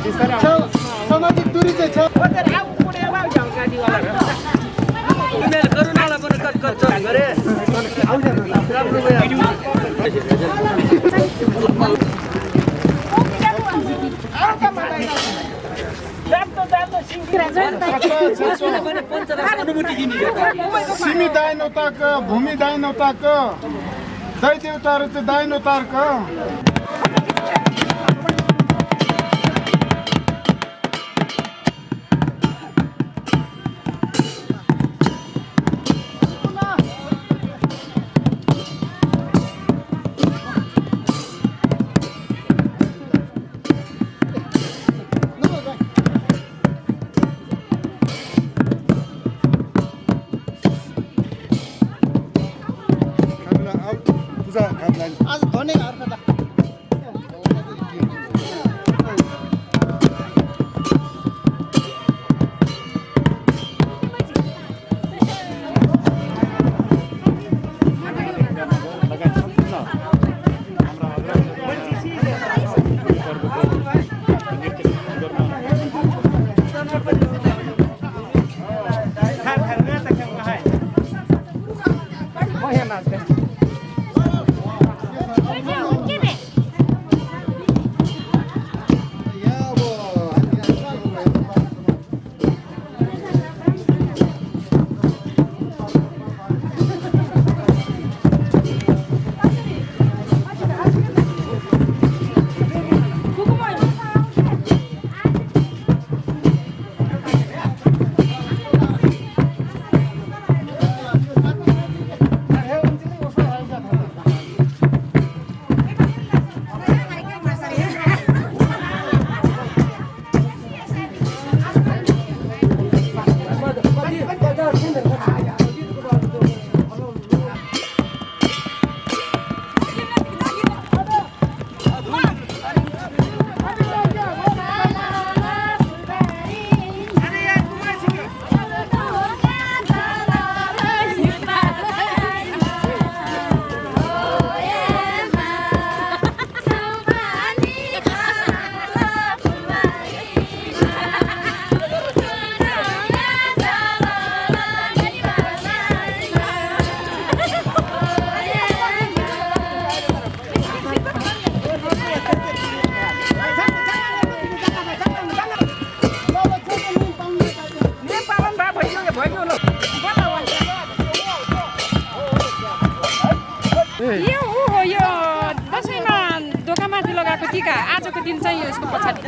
सामाजिक दूरी चाहिँ छ सिमी दाइन उताक भूमि दाइन उताक दै देवताहरू चाहिँ दाइन उतार्क आज धनी अर्थ त टीका आजको दिन चाहिँ यसको पछाडि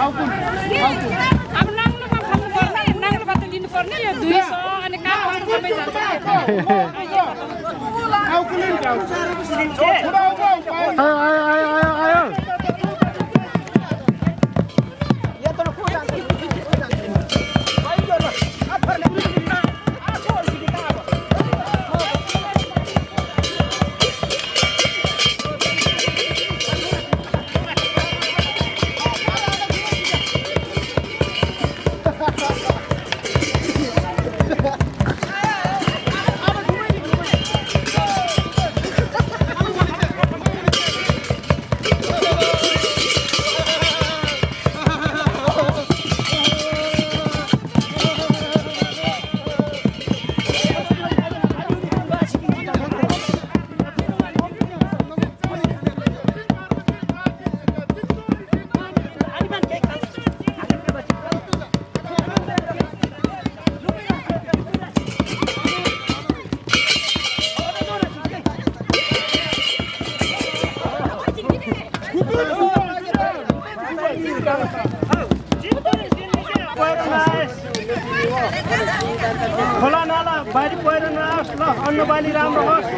अब नाङ्लोमा खानु पर्ने नाङ्लोबाट लिनु पर्ने यो 200 अनि काठमाडौँ सबै जान्छ खोला नाला बारी पहिरो नआओस् ल अन्नबाली राम्रो होस्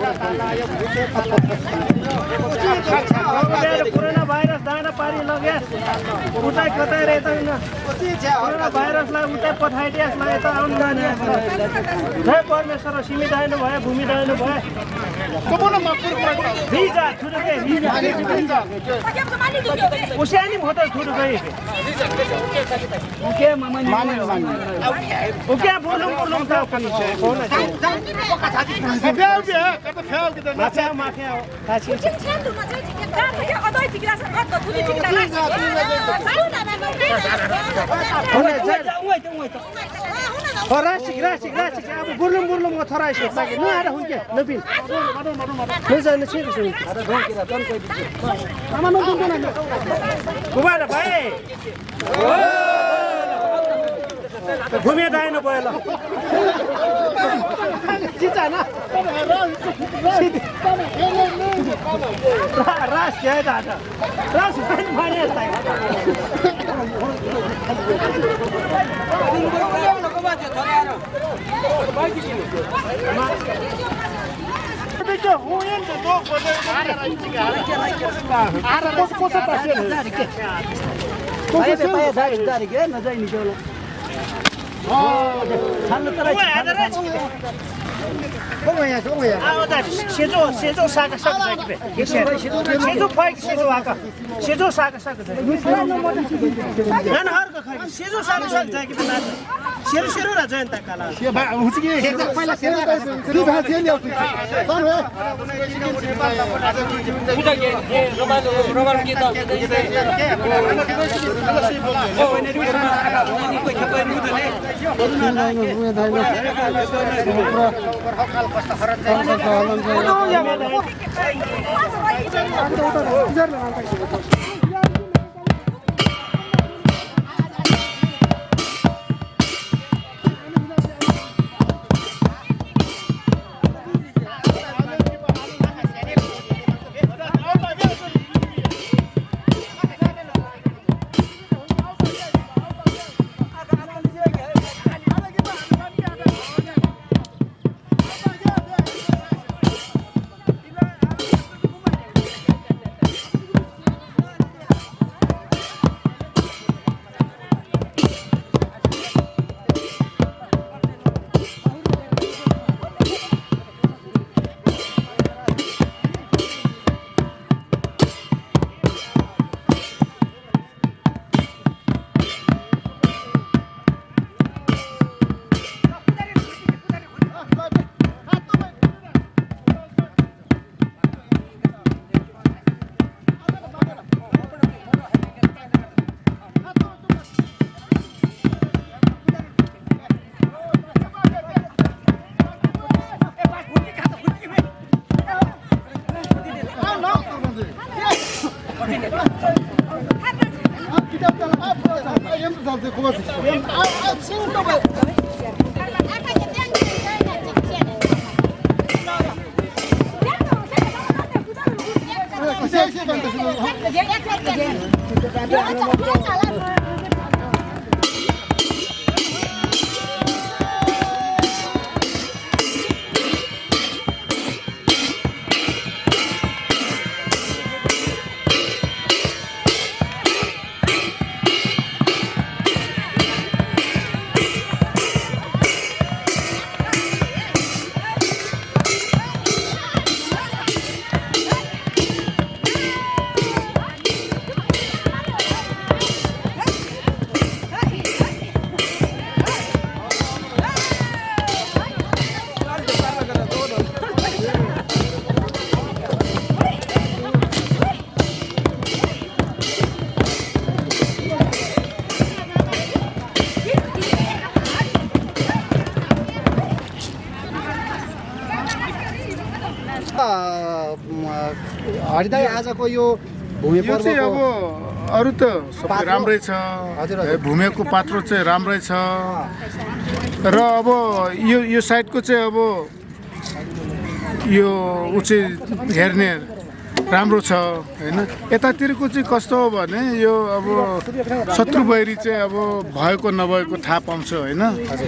कोरोना भाइरस दाना पारी लगेस् उतै कतै रहेदैन कोरोना भाइरसलाई उतै पठाइदिएस् ल यता आउनु जाने जय परमेश्वर सिमी दाइनु भयो भूमि दाइनु भयो भिजा छुटो के भिजा उस्यानी भोटर छुटो गई ओके मामा ओके बोलूं था कौन है फेल के कत फेल के माथे माथे Rasik. Abu burlum thora isu. Lagi nu ada hunke. Lebih. Nu jangan sih isu. Ama nu tunggu nanti. Kumada bhai. घुमे दाएन बोला चिचा ना रास क्या दादा रास माने है देखो वो ये तो हरिदाई आजको यो भूमि यो चाहिँ अब अरू त सबै राम्रै छ भूमिको पात्रो चाहिँ राम्रै छ र अब यो साइडको चाहिँ अब यो ऊ चाहिँ हेर्ने राम्रो छ हैन यतातिरको चाहिँ कस्तो हो भने यो अब शत्रु बैरी चाहिँ अब भएको नभएको थाहा पाउँछ हैन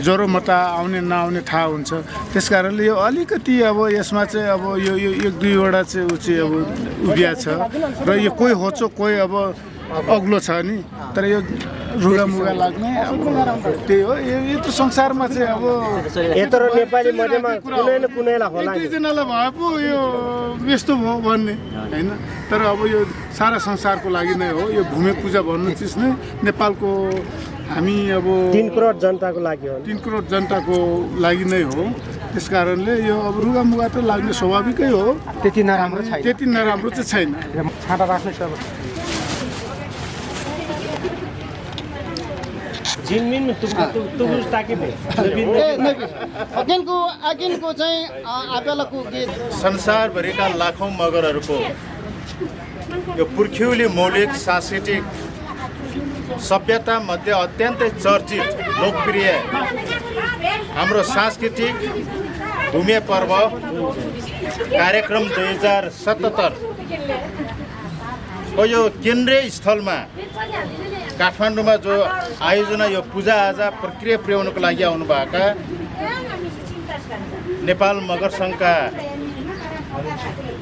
ज्वरो मता आउने नआउने थाहा हुन्छ त्यसकारणले यो अलिकति अब यसमा चाहिँ अब यो एक दुईवटा चाहिँ ऊ चाहिँ अब उभिया छ र यो कोही होचो कोही अब अग्लो छ नि तर यो रुगामुगा लाग्ने अब त्यही हो यो त संसारमा चाहिँ अब यत्रो नेपाली मध्येमा कुनै न कुनैलाई होला नि दुईजनालाई भए पो यो यस्तो भयो भन्ने हैन तर अब यो सारा संसारको लागि नै हो यो भूमि पूजा भन्नु चिज नै नेपालको हामी अब 3 करोड जनताको लागि हो 3 करोड जनताको लागि नै हो त्यसकारणले यो अब रुगामुगा त लाग्ने स्वाभाविकै हो त्यति नराम्रो छैन त्यति नराम्रो चाहिँ छैन छाँटा राख्ने छ अब जिनमिन तुगुस ताकिबे अगेनको चाहिँ आपेलाको गीत संसारभरिका लाखौँ मगरहरूको यो पुर्ख्यौली मौलिक सांस्कृतिक सभ्यता मध्ये अत्यन्तै चर्चित लोकप्रिय हाम्रो सांस्कृतिक भूमि पर्व कार्यक्रम 2077 को यो केन्द्रीय स्थलमा काठमाडौँमा जो आयोजना यो पूजाआजा प्रक्रिया पुर्याउनको लागि आउनुभएका नेपाल मगर सङ्घका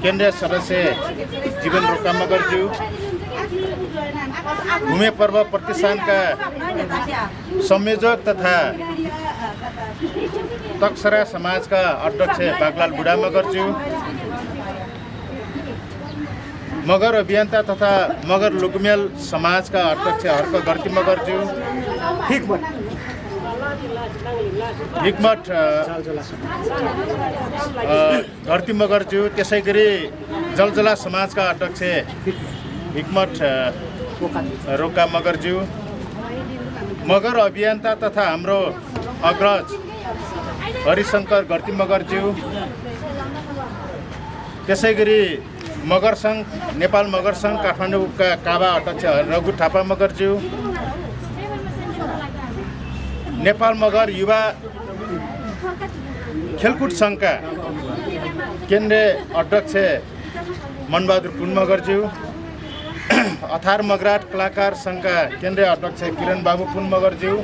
केन्द्रीय सदस्य जीवन रोका मगरज्यू, भूमि पर्व प्रतिष्ठानका संयोजक तथा तकसरा समाजका अध्यक्ष बागलाल बुढा मगरज्यू, मगर अभियन्ता तथा मगर लुकुमेल समाजका अध्यक्ष हर्क गर्ती मगरज्यू, हिकमत घरती मगरज्यू, त्यसै गरी जलजला समाजका अध्यक्ष हिकमत रोका मगरज्यू, मगर अभियन्ता तथा हाम्रो अग्रज हरिशङ्कर घरती मगरज्यू, त्यसै गरी मगर सङ्घ नेपाल मगर सङ्घ काठमाडौँका काबा अध्यक्ष रघु थापा मगरज्यू, नेपाल मगर युवा खेलकुद सङ्घका केन्द्रीय अध्यक्ष मनबहादुर पुन मगरज्यू, अथार मगराट कलाकार सङ्घका केन्द्रीय अध्यक्ष किरण बाबु पुन मगरज्यू,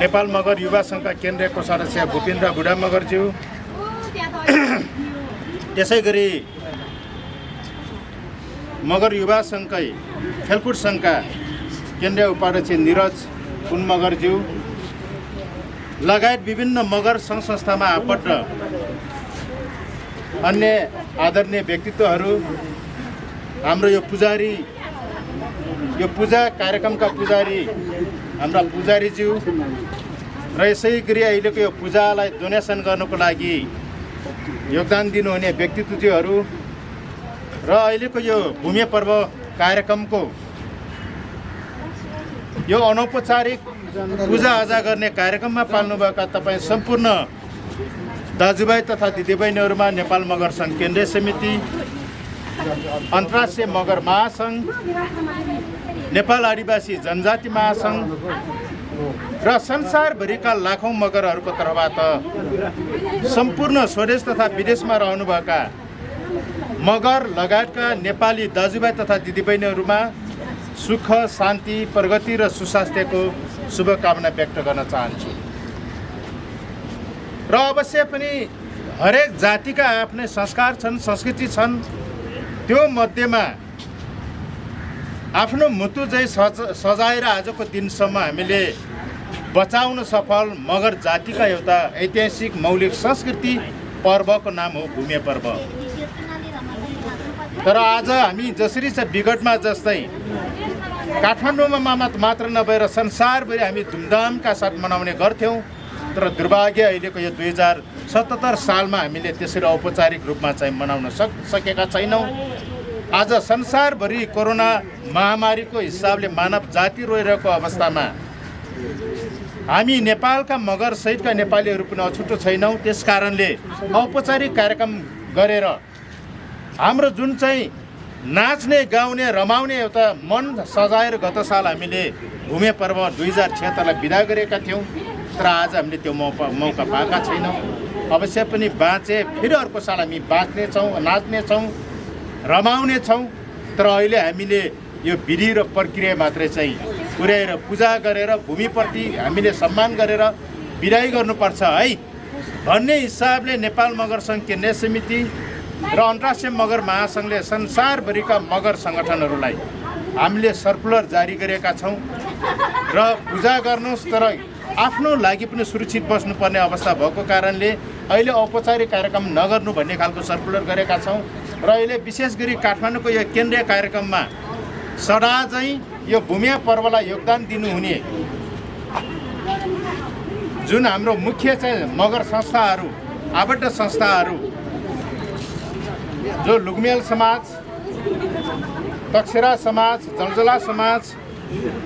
नेपाल मगर युवा सङ्घका केन्द्रीय कोषाध्यक्ष भूपेन्द्र बुढा मगरज्यू, त्यसै गरी मगर युवा सङ्घकै खेलकुद सङ्घका केन्द्रीय उपाध्यक्ष निरज पुन मगरज्यू लगायत विभिन्न मगर सङ्घ संस्थामा आबद्ध अन्य आदरणीय व्यक्तित्वहरू, हाम्रो यो पुजारी, यो पूजा कार्यक्रमका पुजारी हाम्रा पुजारीज्यू र यसै गरी अहिलेको यो पूजालाई डोनेसन गर्नको लागि योगदान दिनुहुने व्यक्तित्वहरू र अहिलेको यो भूमि पर्व कार्यक्रमको यो अनौपचारिक पूजाआजा गर्ने कार्यक्रममा पाल्नुभएका तपाईँ सम्पूर्ण दाजुभाइ तथा दिदीबहिनीहरूमा नेपाल मगर सङ्घ केन्द्रीय समिति, अन्तर्राष्ट्रिय मगर महासङ्घ, नेपाल आदिवासी जनजाति महासङ्घ र संसारभरिका लाखौँ मगरहरूको तर्फबाट सम्पूर्ण स्वदेश तथा विदेशमा रहनुभएका मगर लगायतका नेपाली दाजुभाइ तथा दिदीबहिनीहरूमा सुख, शान्ति, प्रगति र सुस्वास्थ्यको शुभकामना व्यक्त गर्न चाहन्छु। र अवश्य पनि हरेक जातिका आफ्नै संस्कार छन्, संस्कृति छन्। त्यो मध्येमा आफ्नो मुटु चाहिँ सजाएर आजको दिनसम्म हामीले बचाउन सफल मगर जातिका एउटा ऐतिहासिक मौलिक संस्कृति पर्वको नाम हो भूमि पर्व। तर आज हामी जसरी चाहिँ विगतमा जस्तै काठमाडौँमा मात्र नभएर संसारभरि हामी धुमधामका साथ मनाउने गर्थ्यौँ, तर दुर्भाग्य अहिलेको यो 2077 सालमा हामीले त्यसरी औपचारिक रूपमा चाहिँ मनाउन सकेका छैनौँ। आज संसारभरि कोरोना महामारीको हिसाबले मानव जाति रोइरहेको अवस्थामा हामी नेपालका मगर सहितका नेपालीहरू पनि अछुटो छैनौँ। त्यस कारणले औपचारिक कार्यक्रम गरेर हाम्रो जुन चाहिँ नाच्ने, गाउने, रमाउने एउटा मन सजाएर गत साल हामीले भूमि पर्व 2076लाई बिदा गरेका थियौँ, तर आज हामीले त्यो मौका पाएका छैनौँ। अवश्य पनि बाँचे फेरि अर्को साल हामी बाँच्नेछौँ, नाच्नेछौँ, रमाउनेछौँ। तर अहिले हामीले यो विधि र प्रक्रिया मात्रै चाहिँ पुर्याएर पूजा गरेर भूमिप्रति हामीले सम्मान गरेर बिदाई गर्नुपर्छ है भन्ने हिसाबले नेपाल मगर सङ्घ केन्द्रीय समिति र अन्तर्राष्ट्रिय मगर महासङ्घले संसारभरिका मगर सङ्गठनहरूलाई हामीले सर्कुलर जारी गरेका छौँ र पूजा गर्नुहोस् तर आफ्नो लागि पनि सुरक्षित बस्नुपर्ने अवस्था भएको कारणले अहिले औपचारिक कार्यक्रम नगर्नु भन्ने खालको सर्कुलर गरेका छौँ। र अहिले विशेष गरी काठमाडौँको यो केन्द्रीय कार्यक्रममा सदा चाहिँ यो भूमि पर्वलाई योगदान दिनुहुने जुन हाम्रो मुख्य चाहिँ मगर संस्थाहरू, आबद्ध संस्थाहरू जो लुग्मेल समाज, तकसेरा समाज, जलजला समाज,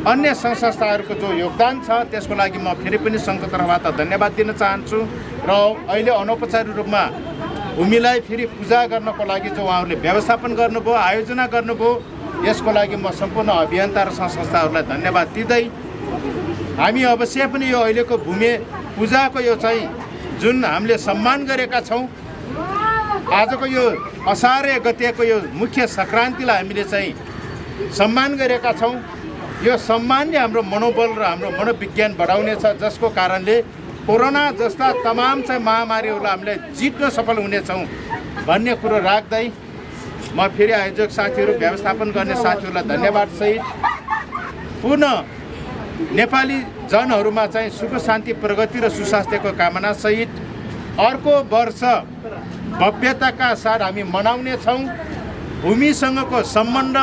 अन्य सङ्घ संस्थाहरूको जो योगदान छ त्यसको लागि म फेरि पनि सङ्घको तर्फबाट धन्यवाद दिन चाहन्छु। र अहिले अनौपचारिक रूपमा भूमिलाई फेरि पूजा गर्नको लागि जो उहाँहरूले व्यवस्थापन गर्नुभयो, आयोजना गर्नुभयो, यसको लागि म सम्पूर्ण अभियन्ता र सङ्घ संस्थाहरूलाई धन्यवाद दिँदै हामी अवश्य पनि यो अहिलेको भूमि पूजाको यो चाहिँ जुन हामीले सम्मान गरेका छौँ, आजको यो असार 1 गतेको यो मुख्य सङ्क्रान्तिलाई हामीले चाहिँ सम्मान गरेका छौँ। यो सम्मानले हाम्रो मनोबल र हाम्रो मनोविज्ञान बढाउनेछ, जसको कारणले कोरोना जस्ता तमाम चाहिँ महामारीहरूलाई हामीले जित्न सफल हुनेछौँ भन्ने कुरो राख्दै म फेरि आयोजक साथीहरू, व्यवस्थापन गर्ने साथीहरूलाई धन्यवाद सहित पुनः नेपाली जनहरूमा चाहिँ सुख शान्ति प्रगति र सुस्वास्थ्यको कामना सहित अर्को वर्ष भव्यताका साथ हामी मनाउने छौँ। भूमिसँगको सम्बन्ध,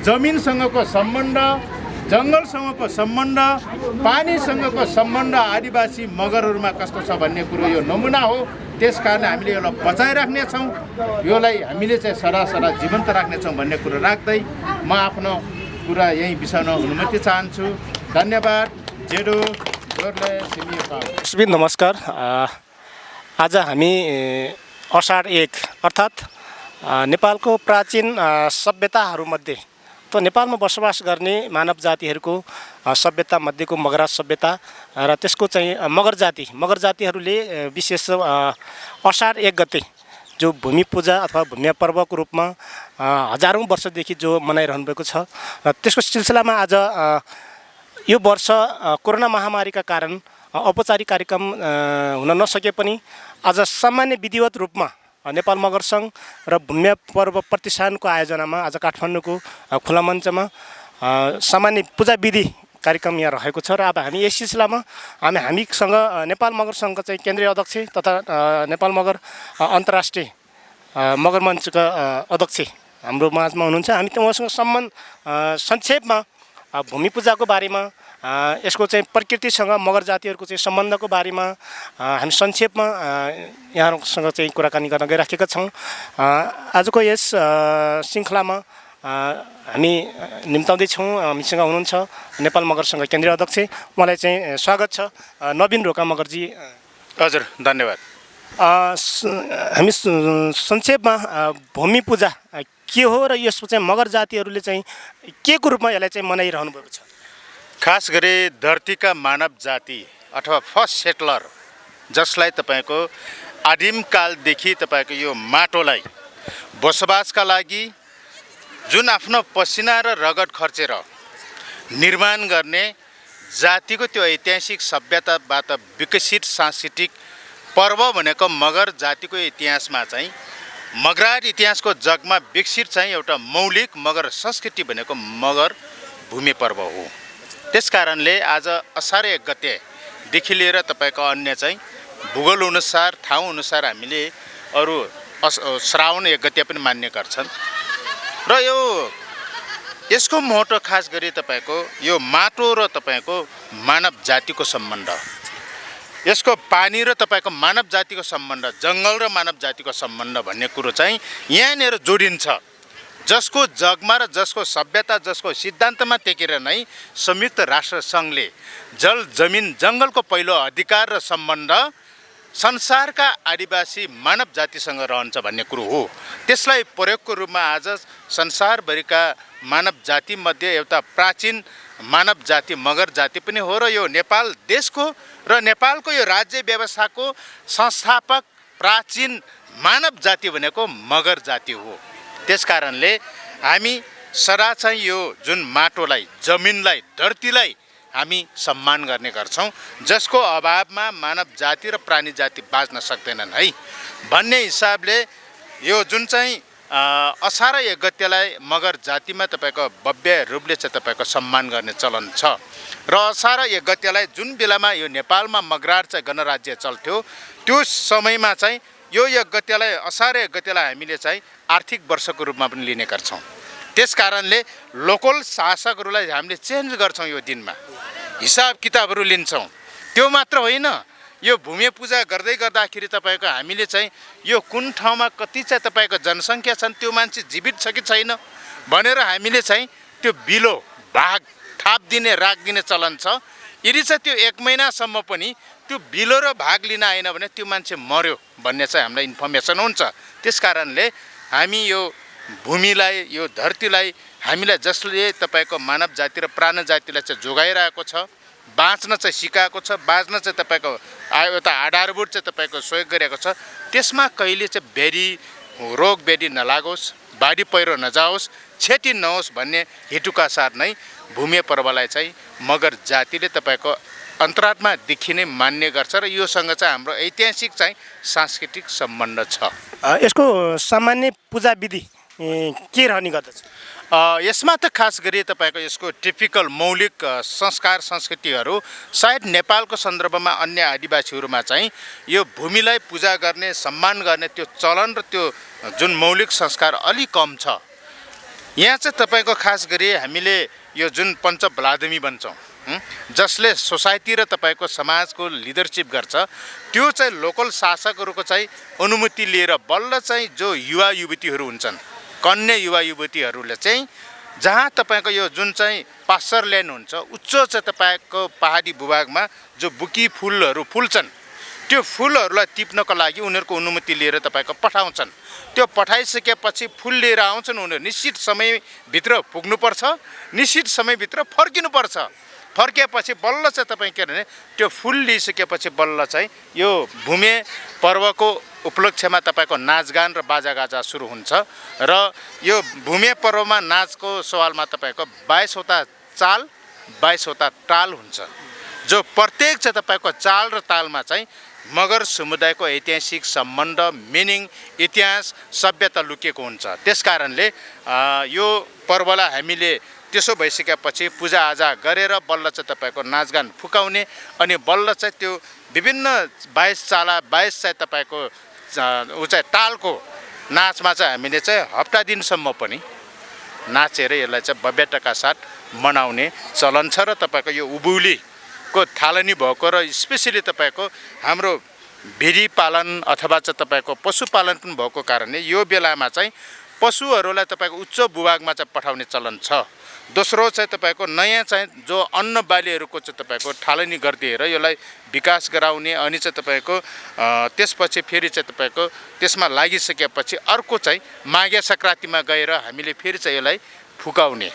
जमिनसँगको सम्बन्ध, जङ्गलसँगको सम्बन्ध, पानीसँगको सम्बन्ध आदिवासी मगरहरूमा कस्तो छ भन्ने कुरो यो नमुना हो। त्यस कारण हामीले यसलाई बचाइराख्नेछौँ, यसलाई हामीले चाहिँ सदा जीवन्त राख्नेछौँ भन्ने कुरो राख्दै म आफ्नो कुरा यहीँ बिसाउन अनुमति चाहन्छु। धन्यवाद। जेडो जोरले सिमी नमस्कार। आज हामी असार 1 अर्थात् नेपालको प्राचीन सभ्यताहरूमध्ये त नेपालमा बसोबास गर्ने मानव जातिहरूको सभ्यता मध्येको मगरा सभ्यता र त्यसको चाहिँ मगर जातिहरूले विशेष असार 1 गते जो भूमि पूजा अथवा भूमि पर्वको रूपमा हजारौँ वर्षदेखि जो मनाइरहनु भएको छ र त्यसको सिलसिलामा आज यो वर्ष कोरोना महामारीका कारण औपचारिक कार्यक्रम हुन नसके पनि आज सामान्य विधिवत रूपमा नेपाल मगर सङ्घ र भूमि पर्व प्रतिष्ठानको आयोजनामा आज काठमाडौँको खुला मञ्चमा सामान्य पूजा विधि कार्यक्रम यहाँ रहेको छ। र अब हामी यस सिलसिलामा हामीसँग नेपाल मगर सङ्घका चाहिँ केन्द्रीय अध्यक्ष तथा नेपाल मगर अन्तर्राष्ट्रिय मगर मञ्चका अध्यक्ष हाम्रो माझमा हुनुहुन्छ। हामी उहाँसँग संक्षेपमा भूमि पूजाको बारेमा, यसको चाहिँ प्रकृतिसँग मगर जातिहरूको चाहिँ सम्बन्धको बारेमा हामी संक्षेपमा यहाँहरूसँग चाहिँ कुराकानी गर्न गइराखेका छौँ। आजको यस श्रृङ्खलामा हामी निम्ताउँदैछौँ। हामीसँग हुनुहुन्छ नेपाल मगर सङ्घ केन्द्रीय अध्यक्ष, उहाँलाई चाहिँ स्वागत छ। नवीन रोका मगरजी। हजुर, धन्यवाद। हामी संक्षेपमा भूमि पूजा के हो र यसको चाहिँ मगर जातिहरूले चाहिँ के को रूपमा यसलाई चाहिँ मनाइरहनु भएको छ? खास गरी धरतीका मानव जाति अथवा फर्स्ट सेटलर, जसलाई तपाईँको आदिमकालदेखि तपाईँको यो माटोलाई बसोबासका लागि जुन आफ्नो पसिना र रगत खर्चेर निर्माण गर्ने जातिको त्यो ऐतिहासिक सभ्यताबाट विकसित सांस्कृतिक पर्व भनेको मगर जातिको इतिहासमा चाहिँ मगराट इतिहासको जगमा विकसित चाहिँ एउटा मौलिक मगर संस्कृति भनेको मगर भूमि पर्व हो। त्यस कारणले आज असार 1 गतेदेखि लिएर तपाईँको अन्य चाहिँ भूगोल अनुसार, ठाउँ अनुसार हामीले अरू श्रावण 1 गते पनि मान्ने गर्छन्। र यसको महत्त्व खास गरी तपाईँको यो माटो र तपाईँको मानव जातिको सम्बन्ध, यसको पानी र तपाईँको मानव जातिको सम्बन्ध, जङ्गल र मानव जातिको सम्बन्ध भन्ने कुरो चाहिँ यहाँनिर जोडिन्छ, जसको जगमा र जसको सभ्यता, जसको सिद्धान्तमा टेकेर नै संयुक्त राष्ट्र सङ्घले जल, जमिन, जङ्गलको पहिलो अधिकार र सम्बन्ध संसारका आदिवासी मानव जातिसँग रहन्छ भन्ने कुरो हो। त्यसलाई प्रयोगको रूपमा आज संसारभरिका मानव जातिमध्ये एउटा प्राचीन मानव जाति मगर जाति पनि हो। र यो नेपाल देशको र नेपालको यो राज्य व्यवस्थाको संस्थापक प्राचीन मानव जाति भनेको मगर जाति हो। त्यसकारणले हामी सदा चाहिँ यो जुन माटोलाई, जमिनलाई, धरतीलाई हामी सम्मान गर्ने गर्छौँ, जसको अभावमा मानव जाति र प्राणी जाति बाँच्न सक्दैनन् है भन्ने हिसाबले यो जुन चाहिँ असार 1 गतेलाई मगर जातिमा तपाईँको भव्य रूपले चाहिँ तपाईँको सम्मान गर्ने चलन छ। र असार 1 गतेलाई जुन बेलामा यो नेपालमा मगराट चाहिँ गणराज्य चल्थ्यो, त्यो समयमा चाहिँ यो 1 गतेलाई, असार 1 गतेलाई हामीले चाहिँ आर्थिक वर्षको रूपमा पनि लिने गर्छौँ। त्यस कारणले लोकल शासकहरूलाई हामीले चेन्ज गर्छौँ, यो दिनमा हिसाब किताबहरू लिन्छौँ। त्यो मात्र होइन, यो भूमि पूजा गर्दै गर्दाखेरि तपाईँको हामीले चाहिँ यो कुन ठाउँमा कति चाहिँ तपाईँको जनसङ्ख्या छन्, त्यो मान्छे जीवित छ कि छैन भनेर हामीले चाहिँ त्यो बिलो भाग थाप दिने राखिदिने चलन छ। यदि चाहिँ त्यो 1 महिनासम्म पनि त्यो बिलो र भाग लिन आएन भने त्यो मान्छे मर्यो भन्ने चाहिँ हामीलाई इन्फर्मेसन हुन्छ। त्यस कारणले हामी यो भूमिलाई, यो धरतीलाई हामीलाई जसले तपाईँको मानव जाति र प्राण जातिलाई चाहिँ जोगाइरहेको छ, बाँच्न चाहिँ सिकाएको छ, बाँच्न चाहिँ तपाईँको एउटा आधारभूत चाहिँ तपाईँको सहयोग गरेको छ, त्यसमा कहिले चाहिँ बेरी रोग बेरी नलागोस्, बाढी पहिरो नजाओस्, क्षति नहोस् भन्ने हेतुका साथ नै भूमि पर्वलाई चाहिँ मगर जातिले तपाईँको अन्तरात्मादेखि नै मान्ने गर्छ र योसँग चाहिँ हाम्रो ऐतिहासिक चाहिँ सांस्कृतिक सम्बन्ध छ। यसको सामान्य पूजा विधि के रहने गर्दछ? यसमा त खास गरी तपाईँको यसको टिपिकल मौलिक संस्कार संस्कृतिहरू सायद नेपालको सन्दर्भमा अन्य आदिवासीहरूमा चाहिँ यो भूमिलाई पूजा गर्ने, सम्मान गर्ने त्यो चलन र त्यो जुन मौलिक संस्कार अलि कम छ। यहाँ चाहिँ तपाईँको खास गरी हामीले यो जुन पञ्चभलादमी भन्छौँ, जसले सोसाइटी र तपाईँको समाजको लिडरसिप गर्छ, त्यो चाहिँ लोकल शासकहरूको चाहिँ अनुमति लिएर बल्ल चाहिँ जो युवा युवतीहरू हुन्छन्, कन्या युवा युवतीहरूले चाहिँ जहाँ तपाईँको यो जुन चाहिँ पास्चर ल्यान्ड हुन्छ, उच्च चाहिँ तपाईँको पहाडी भूभागमा जो बुकी फुलहरू फुल्छन्, त्यो फुलहरूलाई टिप्नको लागि उनीहरूको अनुमति लिएर तपाईँको पठाउँछन्। त्यो पठाइसकेपछि फुल लिएर आउँछन्, उनीहरू निश्चित समयभित्र पुग्नुपर्छ, निश्चित समयभित्र फर्किनुपर्छ। फर्किएपछि बल्ल चाहिँ तपाईँ के भने त्यो फुल लिइसकेपछि बल्ल चाहिँ यो भूमि पर्वको उपलक्ष्यमा तपाईँको नाचगान र बाजागाजा सुरु हुन्छ र यो भूमि पर्वमा नाचको सवालमा तपाईँको 22वटा चाल 22वटा ताल हुन्छ, जो प्रत्येक चाहिँ तपाईँको चाल र तालमा चाहिँ मगर समुदायको ऐतिहासिक सम्बन्ध, मिनिङ, इतिहास, सभ्यता लुकेको हुन्छ। त्यस कारणले यो पर्वलाई हामीले त्यसो भइसकेपछि पूजाआजा गरेर बल्ल चाहिँ तपाईँको नाचगान फुकाउने अनि बल्ल चाहिँ त्यो विभिन्न 22 चाला 22 चाहिँ तपाईँको ऊ चाहिँ तालको नाचमा चाहिँ हामीले चाहिँ हप्ता दिनसम्म पनि नाचेर यसलाई चाहिँ भव्यताका साथ मनाउने चलन छ। र तपाईँको यो उभौलीको थालनी भएको र स्पेसली तपाईँको हाम्रो भिडी पालन अथवा चाहिँ तपाईँको पशुपालन पनि भएको कारणले यो बेलामा चाहिँ पशुहरूलाई तपाईँको उच्च भूभागमा चाहिँ पठाउने चलन छ। दोस्रो चाहिँ तपाईँको नयाँ चाहिँ जो अन्न बालीहरूको चाहिँ तपाईँको थालनी गरिदिएर यसलाई विकास गराउने अनि चाहिँ तपाईँको त्यसपछि फेरि चाहिँ तपाईँको त्यसमा लागिसकेपछि अर्को चाहिँ माघे सङ्क्रान्तिमा गएर हामीले फेरि चाहिँ यसलाई फुकाउने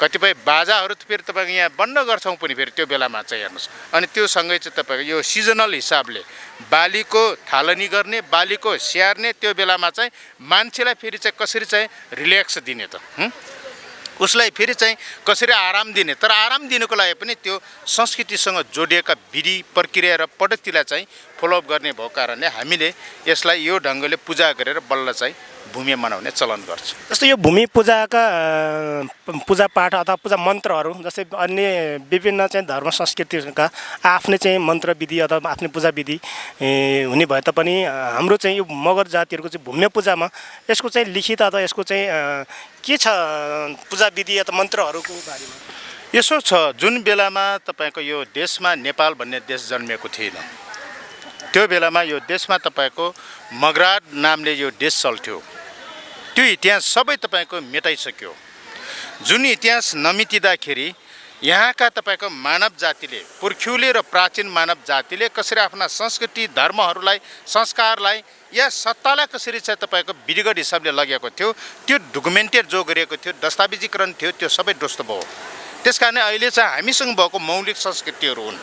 कतिपय बाजाहरू त फेरि तपाईँको यहाँ बन्द गर्छौँ पनि फेरि त्यो बेलामा चाहिँ हेर्नुहोस्। अनि त्यो सँगै चाहिँ तपाईँको यो सिजनल हिसाबले बालीको थालनी गर्ने, बालीको स्याहार्ने, त्यो बेलामा चाहिँ मान्छेलाई फेरि चाहिँ कसरी चाहिँ रिल्याक्स दिने त, उसलाई फेरि चाहिँ कसरी आराम दिने। तर आराम दिनको लागि पनि त्यो संस्कृतिसँग जोडिएका विधि प्रक्रिया र पद्धतिलाई चाहिँ फलोअप गर्ने भएको कारणले हामीले यसलाई यो ढङ्गले पूजा गरेर बल्ल चाहिँ भूमि मनाउने चलन गर्छ। जस्तै यो भूमि पूजाका पूजापाठ अथवा पूजा मन्त्रहरू जस्तै अन्य विभिन्न चाहिँ धर्म संस्कृतिका आफ्नै चाहिँ मन्त्र विधि अथवा आफ्नै पूजा विधि हुने भए तापनि हाम्रो चाहिँ यो मगर जातिहरूको चाहिँ भूमि पूजामा यसको चाहिँ लिखित अथवा यसको चाहिँ के छ पूजा विधि अथवा मन्त्रहरूको बारेमा? यसो छ, जुन बेलामा तपाईँको यो देशमा नेपाल भन्ने देश जन्मेको थिएन, त्यो बेलामा यो देशमा तपाईँको मगराट नामले यो देश चल्थ्यो। त्यो इतिहास सबै तपाईँको मेटाइसक्यो। जुन इतिहास नमिटिँदाखेरि यहाँका तपाईँको मानव जातिले, पुर्ख्यौली र प्राचीन मानव जातिले कसरी आफ्ना संस्कृति, धर्महरूलाई, संस्कारलाई या सत्तालाई कसरी चाहिँ तपाईँको विधिगत हिसाबले लगेको थियो, त्यो डकुमेन्टेड जो गरिएको थियो, दस्तावेजीकरण थियो, त्यो सबै ध्वस्त भयो। त्यस कारण अहिले चाहिँ हामीसँग भएको मौलिक संस्कृतिहरू हुन्,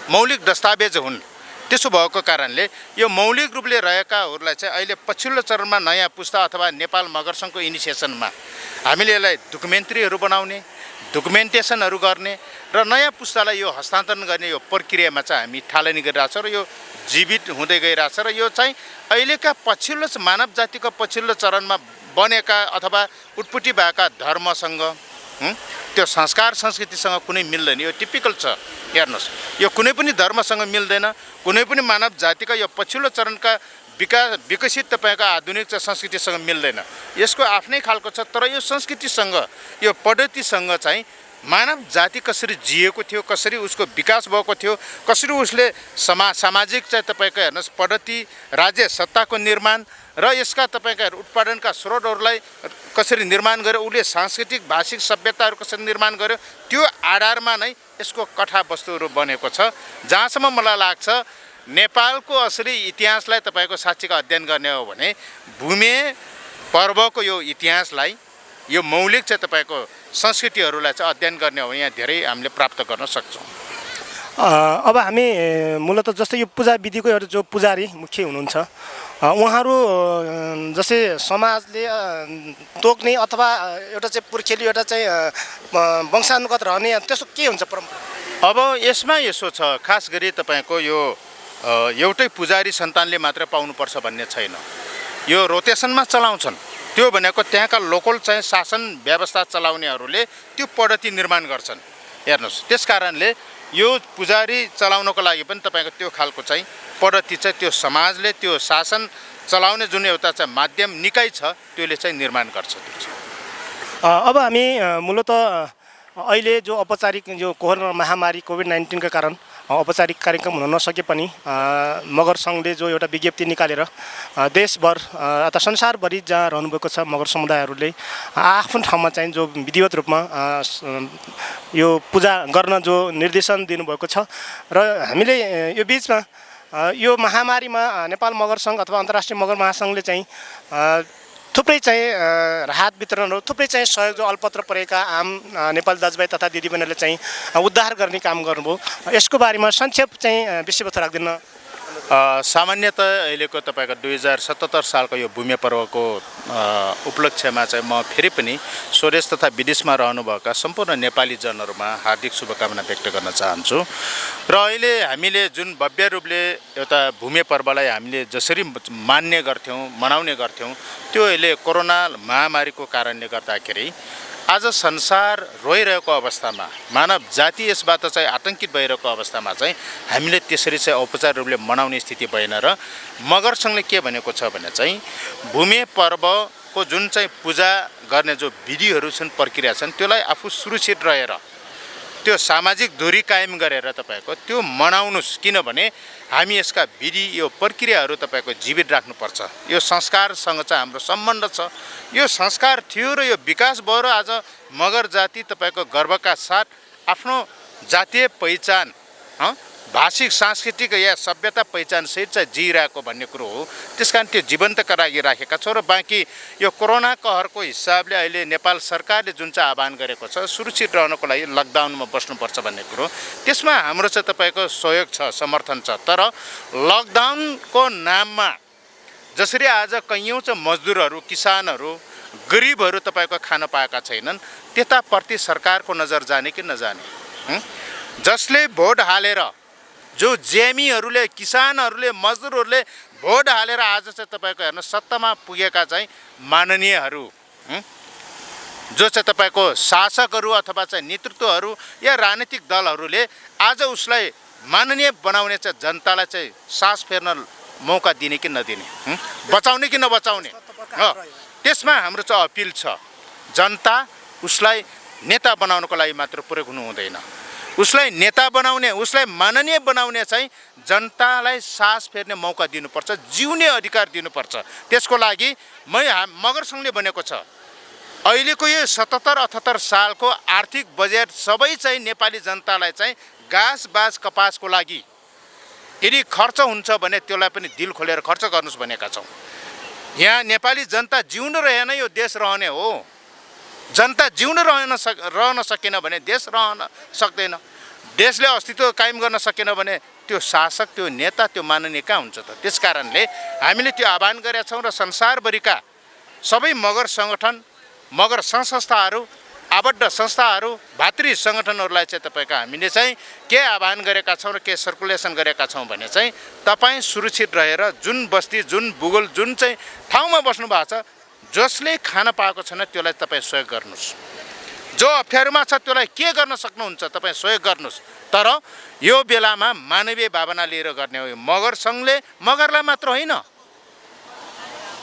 मौलिक दस्तावेज हुन्। त्यसो भएको कारणले यो मौलिक रूपले रहेकाहरूलाई चाहिँ अहिले पछिल्लो चरणमा नयाँ पुस्ता अथवा नेपाल मगर सङ्घको इनिसिएसनमा हामीले यसलाई डकुमेन्ट्रीहरू बनाउने, डकुमेन्टेसनहरू गर्ने र नयाँ पुस्तालाई यो हस्तान्तरण गर्ने यो प्रक्रियामा चाहिँ हामी थालनी गरिरहेको छ र यो जीवित हुँदै गइरहेछ। र यो चाहिँ अहिलेका पछिल्लो मानव जातिको पछिल्लो चरणमा बनेका अथवा उत्पत्ति भएका धर्मसँग त्यो संस्कार संस्कृतिसँग कुनै मिल्दैन। यो टिपिकल छ, हेर्नुहोस्, यो कुनै पनि धर्मसँग मिल्दैन, कुनै पनि मानव जातिका यो पछिल्लो चरणका विकसित तपाईँको आधुनिक चाहिँ संस्कृतिसँग मिल्दैन। यसको आफ्नै खालको छ, तर यो संस्कृतिसँग, यो पद्धतिसँग चाहिँ मानव जाति कसरी जिएको थियो, कसरी उसको विकास भएको थियो, कसरी उसले सामाजिक चाहिँ तपाईँको हेर्नुहोस् पद्धति, राज्य सत्ताको निर्माण र यसका तपाईँका उत्पादनका स्रोतहरूलाई कसरी निर्माण गर्यो, उसले सांस्कृतिक भाषिक सभ्यताहरू कसरी निर्माण गर्यो, त्यो आधारमा नै यसको कथावस्तुहरू बनेको छ। जहाँसम्म मलाई लाग्छ नेपालको असली इतिहासलाई तपाईँको साँच्चीको अध्ययन गर्ने हो भने भूमे पर्वको यो इतिहासलाई, यो मौलिक चाहिँ तपाईँको संस्कृतिहरूलाई चाहिँ अध्ययन गर्ने हो भने यहाँ धेरै हामीले प्राप्त गर्न सक्छौँ। अब हामी मूलतः जस्तै यो पूजा विधिको एउटा जो पुजारी मुख्य हुनुहुन्छ उहाँहरू जस्तै समाजले तोक्ने अथवा एउटा चाहिँ पुर्खेली एउटा चाहिँ वंशानुगत रहने त्यसो के हुन्छ परम्परा? अब यसमा यसो छ, खास गरी तपाईँको यो एउटै पुजारी सन्तानले मात्र पाउनुपर्छ भन्ने छैन। यो रोटेसनमा चलाउँछन्। त्यो भनेको त्यहाँका लोकल चाहिँ शासन व्यवस्था चलाउनेहरूले त्यो पद्धति निर्माण गर्छन्। हेर्नुहोस्, त्यस कारणले यो पुजारी चलाउनको लागि पनि तपाईँको त्यो खालको चाहिँ पद्धति चाहिँ त्यो समाजले, त्यो शासन चलाउने जुन एउटा चाहिँ माध्यम निकाय छ त्यसले चाहिँ निर्माण गर्छ। अब हामी मूलतः अहिले जो औपचारिक जो कोरोना महामारी कोभिड-19 का कारण औपचारिक कार्यक्रम हुन नसके पनि मगर सङ्घले जो एउटा विज्ञप्ति निकालेर देशभर अथवा संसारभरि जहाँ रहनुभएको छ मगर समुदायहरूले आफ्नो ठाउँमा चाहिँ जो विधिवत रूपमा यो पूजा गर्न जो निर्देशन दिनुभएको छ र हामीले यो बिचमा यो महामारीमा नेपाल मगर सङ्घ अथवा अन्तर्राष्ट्रिय मगर महासङ्घले चाहिँ थुप्रै चाहिँ राहत वितरणहरू, थुप्रै चाहिँ सहयोग जो अल्पत्र परेका आम नेपाली दाजुभाइ तथा दिदीबहिनीहरूले चाहिँ उद्धार गर्ने काम गर्नुभयो। यसको बारेमा संक्षेप चाहिँ विषयवस्तु राख्दिन। सामान्यतः अहिलेको तपाईँको 2077 सालको यो भूमि पर्वको उपलक्ष्यमा चाहिँ म फेरि पनि स्वदेश तथा विदेशमा रहनुभएका सम्पूर्ण नेपाली जनहरूमा हार्दिक शुभकामना व्यक्त गर्न चाहन्छु। र अहिले हामीले जुन भव्य रूपले एउटा भूमि पर्वलाई हामीले जसरी मान्ने गर्थ्यौँ, मनाउने गर्थ्यौँ, त्यो अहिले कोरोना महामारीको कारणले गर्दाखेरि आज संसार रोइरहेको अवस्थामा, मानव जाति यसबाट चाहिँ आतंकित भइरहेको अवस्थामा चाहिँ हामीले त्यसरी चाहिँ औपचारिक रूपले मनाउने स्थिति भएन। र मगर सङ्घले के भनेको छ भने चाहिँ भूमि पर्वको जुन चाहिँ पूजा गर्ने जो विधिहरू छन्, प्रक्रिया छन्, त्यसलाई आफू सुरक्षित रहेर त्यो सामाजिक दूरी कायम गरेर तपाईँको त्यो मनाउनुस्। किनभने हामी यसका विधि, यो प्रक्रियाहरू तपाईँको जीवित राख्नुपर्छ। यो संस्कारसँग चाहिँ हाम्रो सम्बन्ध छ। यो संस्कार थियो र यो विकास भयो र आज मगर जाति तपाईँको गर्वका साथ आफ्नो जातीय पहिचान, भाषिक सांस्कृतिक या सभ्यता पहिचानसहित चाहिँ जिइरहेको भन्ने कुरो हो। त्यस कारण त्यो जीवन्तका लागि राखेका छौँ। र बाँकी यो कोरोना कहरको हिसाबले अहिले नेपाल सरकारले जुन चाहिँ आह्वान गरेको छ सुरक्षित रहनको लागि लकडाउनमा बस्नुपर्छ भन्ने कुरो, त्यसमा हाम्रो चाहिँ तपाईँको सहयोग छ, समर्थन छ। तर लकडाउनको नाममा जसरी आज कैयौँ चाहिँ मजदुरहरू, किसानहरू, गरिबहरू तपाईँको खान पाएका छैनन्, त्यताप्रति सरकारको नजर जाने कि नजाने? जसले भोट हालेर, जो जेमीहरूले, किसानहरूले, मजदुरहरूले भोट हालेर आज चाहिँ तपाईँको हेर्नु सत्तामा पुगेका चाहिँ माननीयहरू, जो चाहिँ तपाईँको शासकहरू अथवा चाहिँ नेतृत्वहरू या राजनीतिक दलहरूले आज उसलाई माननीय बनाउने चाहिँ जनतालाई चाहिँ सास फेर्न मौका दिने कि नदिने, बचाउने कि नबचाउने, त्यसमा हाम्रो चाहिँ अपिल छ। जनता उसलाई नेता बनाउनको लागि मात्र प्रयोग हुनु हुँदैन। उसलाई नेता बनाउने, उसलाई माननीय बनाउने चाहिँ जनतालाई सास फेर्ने मौका दिनुपर्छ, जिउने अधिकार दिनुपर्छ। त्यसको लागि मगर सङ्घले भनेको छ अहिलेको यो 77-78 सालको आर्थिक बजेट सबै चाहिँ नेपाली जनतालाई चाहिँ घाँस बाँस कपासको लागि यदि खर्च हुन्छ भने त्यसलाई पनि दिल खोलेर खर्च गर्नुहोस् भनेका छौँ। यहाँ नेपाली जनता जिउन रहेन यो देश रहने हो। जनता जिउन रहन सकेन भने देश रहन सक्दैन। देशले अस्तित्व कायम गर्न सकेन भने त्यो शासक, त्यो नेता, त्यो माननीय कहाँ हुन्छ त? त्यस कारणले हामीले त्यो आह्वान गरेका छौँ र संसारभरिका सबै मगर सङ्गठन, मगर सङ्घ-संस्थाहरू, आबद्ध संस्थाहरू, भातृ सङ्गठनहरूलाई चाहिँ तपाईँको हामीले चाहिँ के आह्वान गरेका छौँ र के सर्कुलेसन गरेका छौँ भने चाहिँ तपाईँ सुरक्षित रहेर जुन बस्ती, जुन भूगोल, जुन चाहिँ ठाउँमा बस्नु भएको छ, जसले खान पाएको छैन त्यसलाई तपाईँ सहयोग गर्नुहोस्। जो अप्ठ्यारोमा छ त्यसलाई के गर्न सक्नुहुन्छ तपाईँ सहयोग गर्नुहोस्। तर यो बेलामा मानवीय भावना लिएर गर्ने हो। मगर सङ्घले मगरलाई मात्र होइन,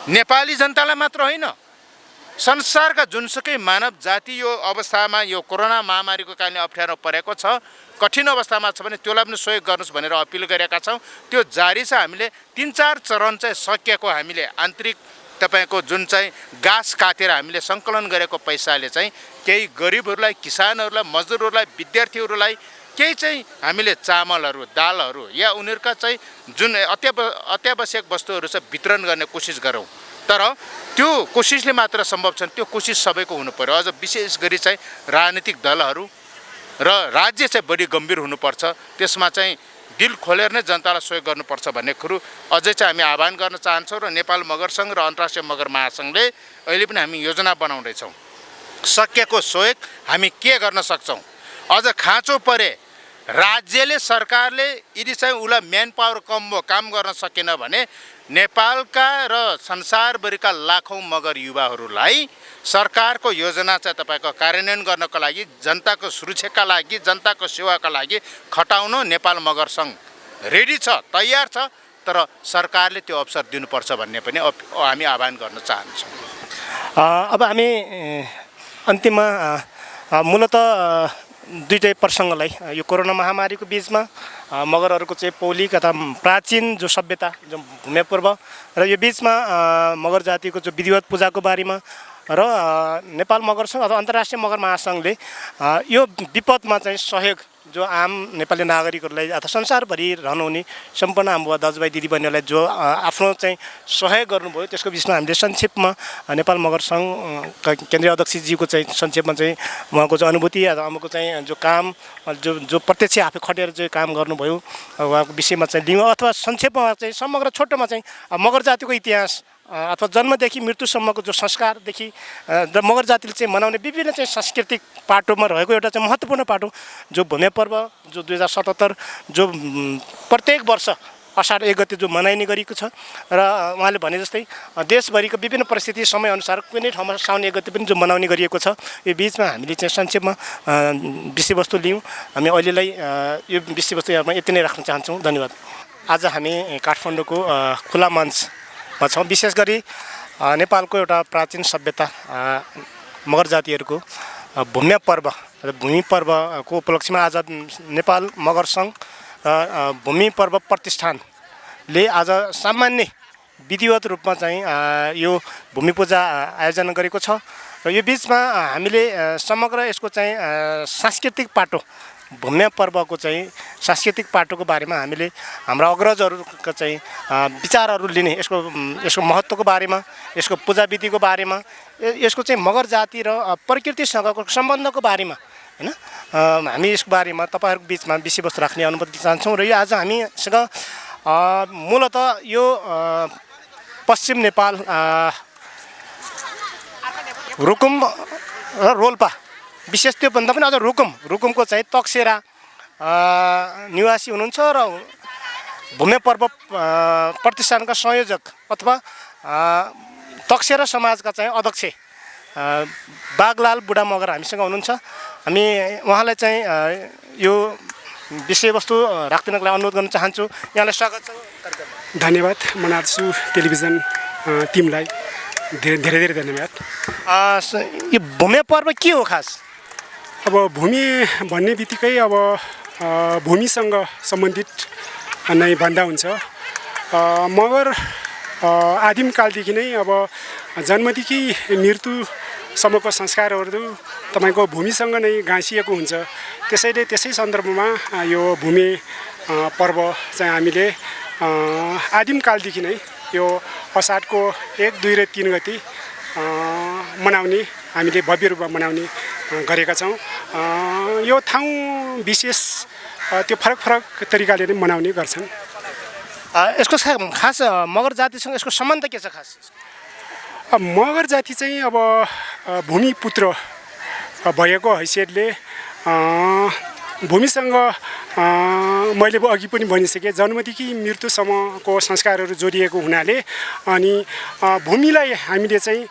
नेपाली जनतालाई मात्र होइन, संसारका जुनसुकै मानव जाति यो अवस्थामा यो कोरोना महामारीको कारणले अप्ठ्यारो परेको छ, कठिन अवस्थामा छ भने त्यसलाई पनि सहयोग गर्नुहोस् भनेर अपिल गरेका छौँ। त्यो जारी छ। हामीले 3-4 चरण चाहिँ सकिएको हामीले आन्तरिक तपाईँको जुन चाहिँ घाँस काटेर हामीले सङ्कलन गरेको पैसाले चाहिँ केही गरिबहरूलाई, किसानहरूलाई, मजदुरहरूलाई, विद्यार्थीहरूलाई केही चाहिँ हामीले चामलहरू, दालहरू या उनीहरूका चाहिँ जुन अत्यावश्यक वस्तुहरू छ वितरण गर्ने कोसिस गरौँ। तर त्यो कोसिसले मात्र सम्भव छन्, त्यो कोसिस सबैको हुनु पर्यो। अझ विशेष गरी चाहिँ राजनीतिक दलहरू र राज्य चाहिँ बढी गम्भीर हुनुपर्छ। त्यसमा चाहिँ दिल खोलेर नै जनतालाई सहयोग गर्नुपर्छ भन्ने कुरो अझै चाहिँ हामी आह्वान गर्न चाहन्छौँ। र नेपाल मगर सङ्घ र अन्तर्राष्ट्रिय मगर महासङ्घले अहिले पनि हामी योजना बनाउँदैछौँ। सकिएको सहयोग हामी के गर्न सक्छौँ। अझ खाँचो परे राज्यले, सरकारले यदि चाहिँ उसलाई म्यान पावर कम भयो, काम गर्न सकेन भने नेपालका र संसारभरिका लाखौँ मगर युवाहरूलाई सरकारको योजना चाहिँ तपाईँको कार्यान्वयन गर्नको लागि, जनताको सुरक्षाका लागि, जनताको सेवाका लागि खटाउन नेपाल मगर सङ्घ रेडी छ, तयार छ। तर सरकारले त्यो अवसर दिनुपर्छ भन्ने पनि हामी आह्वान गर्न चाहन्छौँ। अब हामी अन्तिममा मूलत दुईटै प्रसङ्गलाई यो कोरोना महामारीको बिचमा मगरहरूको चाहिँ पौलिक अथवा प्राचीन जो सभ्यता, जो भूमिपूर्व र यो बिचमा मगर जातिको जो विधिवत पूजाको बारेमा र नेपाल मगर सङ्घ अथवा अन्तर्राष्ट्रिय मगर महासङ्घले यो विपदमा चाहिँ सहयोग जो आम नेपाली नागरिकहरूलाई अथवा संसारभरि रहनुहुने सम्पूर्ण आमा दाजुभाइ दिदीबहिनीहरूलाई जो आफ्नो चाहिँ सहयोग गर्नुभयो त्यसको विषयमा हामीले संक्षेपमा नेपाल मगर सङ्घका केन्द्रीय अध्यक्षज्यूको चाहिँ संक्षेपमा चाहिँ उहाँको चाहिँ अनुभूति अथवा उहाँको चाहिँ जो काम जो प्रत्यक्ष आफै खटेर चाहिँ काम गर्नुभयो उहाँको विषयमा चाहिँ लियौँ। अथवा संक्षेपमा चाहिँ समग्र छोटोमा चाहिँ मगर जातिको इतिहास अथवा जन्मदेखि मृत्युसम्मको जो संस्कारदेखि मगर जातिले चाहिँ मनाउने विभिन्न चाहिँ सांस्कृतिक पाटोमा रहेको एउटा चाहिँ महत्त्वपूर्ण पाटो जो भूमि पर्व जो 2077 जो प्रत्येक वर्ष असार 1 गते जो मनाइने गरिएको छ। र उहाँले भने जस्तै देशभरिको विभिन्न परिस्थिति समयअनुसार कुनै ठाउँमा साउन 1 गते पनि जो मनाउने गरिएको छ। यो बिचमा हामीले चाहिँ संक्षेपमा विषयवस्तु लियौँ। हामी अहिलेलाई यो विषयवस्तु यहाँमा यति नै राख्न चाहन्छौँ। धन्यवाद। आज हामी काठमाडौँको खुला मञ्चमा छौँ। विशेष गरी नेपालको एउटा प्राचीन सभ्यता मगर जातिहरूको भूमि पर्वको उपलक्ष्यमा आज नेपाल मगर सङ्घ र भूमि पर्व प्रतिष्ठानले आज सामान्य विधिवत रूपमा चाहिँ यो भूमि पूजा आयोजना गरेको छ। र यो बिचमा हामीले समग्र यसको चाहिँ सांस्कृतिक पाटो भूमि पर्वको चाहिँ सांस्कृतिक पाटोको बारेमा हामीले हाम्रा अग्रजहरूको चाहिँ विचारहरू लिने, यसको महत्त्वको बारेमा, यसको पूजा विधिको बारेमा, यसको चाहिँ मगर जाति र प्रकृतिसँगको सम्बन्धको बारेमा हैन हामी यसको बारेमा तपाईँहरूको बिचमा विषयवस्तु राख्ने अनुमति चाहन्छौँ। र यो आज हामीसँग मूलतः यो पश्चिम नेपाल रुकुम र रोल्पा, विशेष त्योभन्दा पनि अझ रुकुमको चाहिँ तकसेरा निवासी हुनुहुन्छ र भूमि पर्व प्रतिष्ठानका संयोजक अथवा तकसेरा समाजका चाहिँ अध्यक्ष बागलाल बुढा मगर हामीसँग हुनुहुन्छ। हामी उहाँलाई चाहिँ यो विषयवस्तु राख्दिनको लागि अनुरोध गर्न चाहन्छु। यहाँलाई स्वागत छ। धन्यवाद। मनार्सु टेलिभिजन टिमलाई धेरै धेरै धन्यवाद। यो भूमि पर्व के हो खास? अब भूमि भन्ने बित्तिकै अब भूमिसँग सम्बन्धित नै भन्दा हुन्छ। मगर आदिमकालदेखि नै अब जन्मदेखि मृत्युसम्मको संस्कारहरू तपाईँको भूमिसँग नै गाँसिएको हुन्छ। त्यसैले त्यसै सन्दर्भमा यो भूमि पर्व चाहिँ हामीले आदिमकालदेखि नै यो असाढको 1, 2 र 3 गते मनाउने, हामीले भव्य रूपमा मनाउने गरेका छौँ। यो ठाउँ विशेष त्यो फरक फरक तरिकाले नै मनाउने गर्छन्। यसको खास मगर जातिसँग यसको सम्बन्ध के छ खास? मगर जाति चाहिँ अब भूमिपुत्र भएको हैसियतले भूमिसँग मैले अघि पनि भनिसकेँ, जन्मदेखि मृत्युसम्मको संस्कारहरू जोडिएको हुनाले अनि भूमिलाई हामीले चाहिँ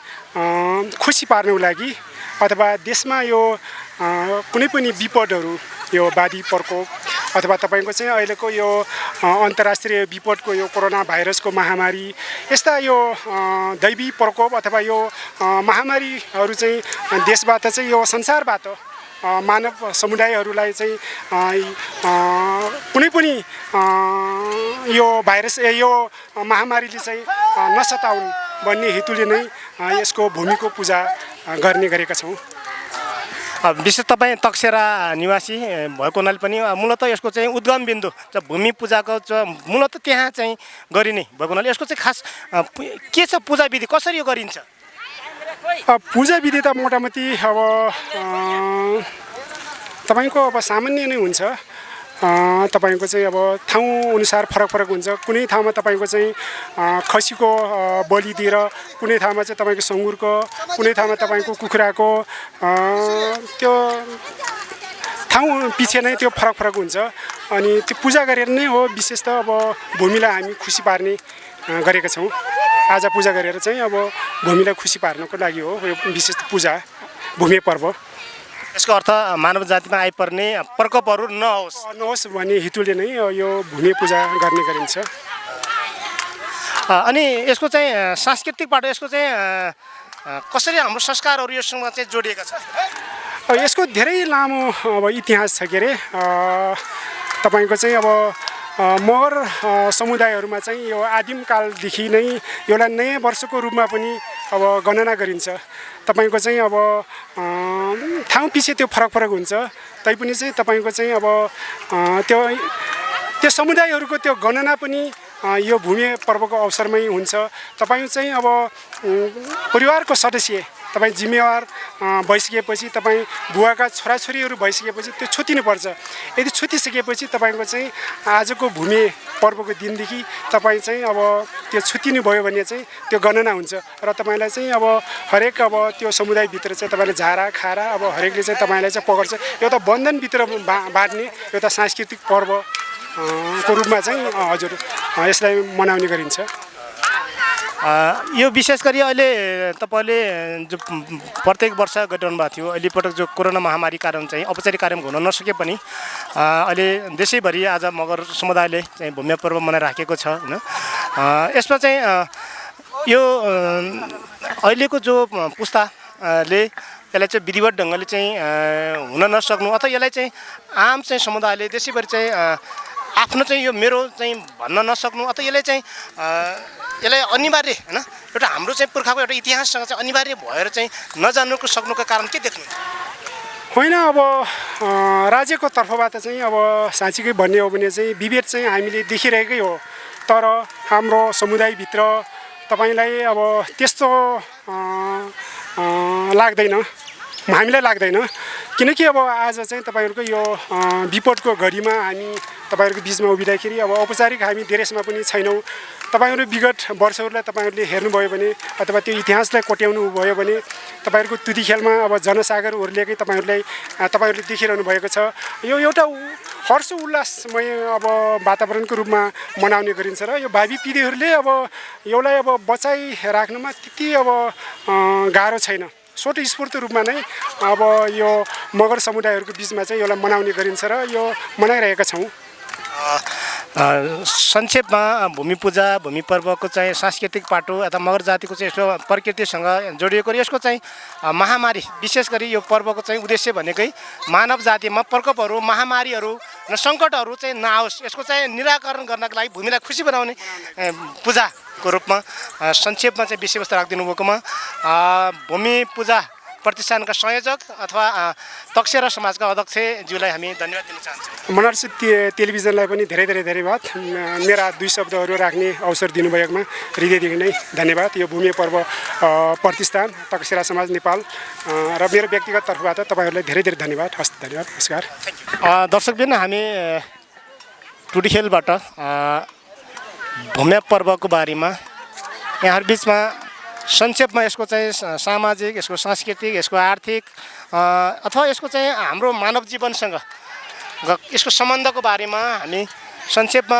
खुसी पार्नको लागि अथवा देशमा यो कुनै पनि विपदहरू, यो बाढी प्रकोप अथवा तपाईँको चाहिँ अहिलेको यो अन्तर्राष्ट्रिय विपदको यो कोरोना भाइरसको महामारी यस्ता यो दैवी प्रकोप अथवा यो महामारीहरू चाहिँ देशबाट चाहिँ यो संसारबाट मानव समुदायहरूलाई चाहिँ कुनै पनि यो भाइरस यो महामारीले चाहिँ नसताउन् भन्ने हेतुले नै यसको भूमिको पूजा गर्ने गरेका छौँ। विशेष तपाईँ तकसेरा निवासी भएको हुनाले पनि मूलतः यसको चाहिँ उद्गम बिन्दु भूमि पूजाको मूलतः त्यहाँ चाहिँ गरिने भएको हुनाले यसको चाहिँ खास के छ पूजा विधि कसरी यो गरिन्छ? पूजा विधि त मोटामोटी अब तपाईँको अब सामान्य नै हुन्छ। तपाईँको चाहिँ अब ठाउँ अनुसार फरक फरक हुन्छ। कुनै ठाउँमा तपाईँको चाहिँ खसीको बलि दिएर, कुनै ठाउँमा चाहिँ तपाईँको सङ्गुरको, कुनै ठाउँमा तपाईँको कुखुराको, त्यो ठाउँ पछि नै त्यो फरक फरक हुन्छ। अनि त्यो पूजा गरेर नै हो विशेष त अब भूमिलाई हामी खुसी पार्ने गरेका छौँ। आज पूजा गरेर चाहिँ अब भूमिलाई खुसी पार्नको लागि हो यो विशेष पूजा भूमि पर्व। यसको अर्थ मानव जातिमा आइपर्ने प्रकोपहरू नहोस् भन्ने हेतुले नै यो भूमि पूजा गर्ने गरिन्छ। अनि यसको चाहिँ सांस्कृतिक पाटो यसको चाहिँ कसरी हाम्रो संस्कारहरू योसँग चाहिँ जोडिएका छ? यसको धेरै लामो अब इतिहास छ के अरे। तपाईँको चाहिँ अब मगर समुदायहरूमा चाहिँ यो आदिमकालदेखि नै एउटा नयाँ वर्षको रूपमा पनि अब गणना गरिन्छ। तपाईँको चाहिँ अब ठाउँ पछि त्यो फरक फरक हुन्छ। तैपनि चाहिँ तपाईँको चाहिँ अब त्यो समुदायहरूको त्यो गणना पनि यो भूमि पर्वको अवसरमै हुन्छ। तपाईँ चाहिँ अब परिवारको सदस्य तपाईँ जिम्मेवार भइसकेपछि, तपाईँ बुवाका छोराछोरीहरू भइसकेपछि त्यो छुट्टिनुपर्छ। यदि छुट्टिसकेपछि तपाईँको चाहिँ आजको भूमि पर्वको दिनदेखि तपाईँ चाहिँ अब त्यो छुट्टिनु भयो भने चाहिँ त्यो गणना हुन्छ र तपाईँलाई चाहिँ अब हरेक अब त्यो समुदायभित्र चाहिँ तपाईँले झारा खारा अब हरेकले चाहिँ तपाईँलाई चाहिँ पकड्छ। एउटा बन्धनभित्र बाँड्ने एउटा सांस्कृतिक पर्व को रूपमा चाहिँ हजुर यसलाई मनाउने गरिन्छ। यो विशेष गरी अहिले तपाईँले जो प्रत्येक वर्ष गरिरहनु भएको थियो, अहिले पटक जो कोरोना महामारी कारण चाहिँ औपचारिक कार्यक्रम हुन नसके पनि अहिले देशैभरि आज मगर समुदायले चाहिँ भूमि पर्व मनाइराखेको छ होइन। यसमा चाहिँ यो अहिलेको जो पुस्ताले यसलाई चाहिँ विधिवत ढङ्गले चाहिँ हुन नसक्नु अथवा यसलाई चाहिँ आम चाहिँ समुदायले देशैभरि चाहिँ आफ्नो चाहिँ यो मेरो चाहिँ भन्न नसक्नु अथवा यसलाई चाहिँ यसलाई अनिवार्य होइन एउटा हाम्रो चाहिँ पुर्खाको एउटा इतिहाससँग चाहिँ अनिवार्य भएर चाहिँ नजान्नुको सक्नुको कारण के देख्नु होइन? अब राज्यको तर्फबाट चाहिँ अब साँच्चीकै भन्ने हो भने चाहिँ विभेद चाहिँ हामीले देखिरहेकै हो। तर हाम्रो समुदायभित्र तपाईँलाई अब त्यस्तो लाग्दैन, हामीलाई लाग्दैन। किनकि अब आज चाहिँ तपाईँहरूको यो विपदको घडीमा हामी तपाईँहरूको बिचमा उभिँदाखेरि अब औपचारिक हामी देशमा पनि छैनौँ। तपाईँहरू विगत वर्षहरूलाई तपाईँहरूले हेर्नुभयो भने अथवा त्यो इतिहासलाई कोट्याउनु भयो भने तपाईँहरूको तुतिखेलमा अब जनसागर ओर्लिएकै तपाईँहरूले देखिरहनु भएको छ। यो एउटा हर्ष उल्लासमय अब वातावरणको रूपमा मनाउने गरिन्छ र यो भावी पिँढीहरूले अब यसलाई अब बचाइराख्नुमा त्यति अब गाह्रो छैन। स्वतस्फूर्त रूपमा नै अब यो मगर समुदायहरूको बिचमा चाहिँ यसलाई मनाउने गरिन्छ र यो मनाइरहेका छौँ। संक्षेपमा भूमि पूजा भूमि पर्वको चाहिँ सांस्कृतिक पाटो अथवा मगर जातिको चाहिँ यसो प्रकृतिसँग जोडिएको यसको चाहिँ महामारी विशेष गरी यो पर्वको चाहिँ उद्देश्य भनेकै मानव जातिमा प्रकोपहरू महामारीहरू र सङ्कटहरू चाहिँ नआओस् यसको चाहिँ निराकरण गर्नको लागि भूमिलाई खुसी बनाउने पूजाको रूपमा संक्षेपमा चाहिँ विषयवस्तु राखिदिनु भएकोमा भूमि पूजा प्रतिष्ठानका संयोजक अथवा तकसेरा समाजका अध्यक्षज्यूलाई हामी धन्यवाद दिन चाहन्छौँ। बनारस टेलिभिजनलाई पनि धेरै धेरै धन्यवाद। मेरा दुई शब्दहरू राख्ने अवसर दिनुभएकोमा हृदयदेखि नै धन्यवाद। यो भूमि पर्व प्रतिष्ठान तकसेरा समाज नेपाल र मेरो व्यक्तिगत तर्फबाट तपाईँहरूलाई धेरै धेरै धन्यवाद। हस्, धन्यवाद, नमस्कार। दर्शकबिन हामी टुडिखेलबाट भूमि पर्वको बारेमा यहाँहरू बिचमा संक्षेपमा यसको चाहिँ सामाजिक, यसको सांस्कृतिक, यसको आर्थिक अथवा यसको चाहिँ हाम्रो मानव जीवनसँग यसको सम्बन्धको बारेमा हामी संक्षेपमा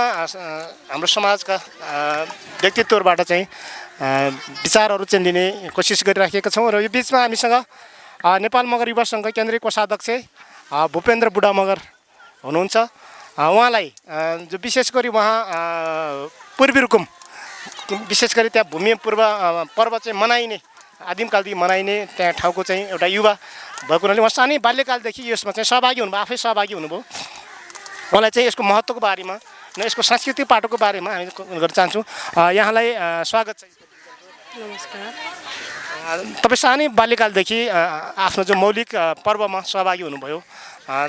हाम्रो समाजका व्यक्तित्वबाट चाहिँ विचारहरू चाहिँ लिने कोसिस गरिराखेका छौँ। र यो बिचमा हामीसँग नेपाल मगर युवा सङ्घ केन्द्रीय कोषाध्यक्ष भूपेन्द्र बुढा मगर हुनुहुन्छ उहाँलाई जो विशेष गरी उहाँ पूर्वी रुकुम विशेष गरी त्यहाँ भूमि पूर्व पर्व चाहिँ मनाइने आदिमकालदेखि मनाइने त्यहाँ ठाउँको चाहिँ एउटा युवा भएको हुनाले उहाँ सानै बाल्यकालदेखि यसमा चाहिँ सहभागी हुनुभयो आफै सहभागी हुनुभयो उहाँलाई चाहिँ यसको महत्त्वको बारेमा र यसको सांस्कृतिक पाटोको बारेमा हामी गर्न चाहन्छौँ यहाँलाई स्वागत छ नमस्कार तपाईँ सानै बाल्यकालदेखि आफ्नो जो मौलिक पर्वमा सहभागी हुनुभयो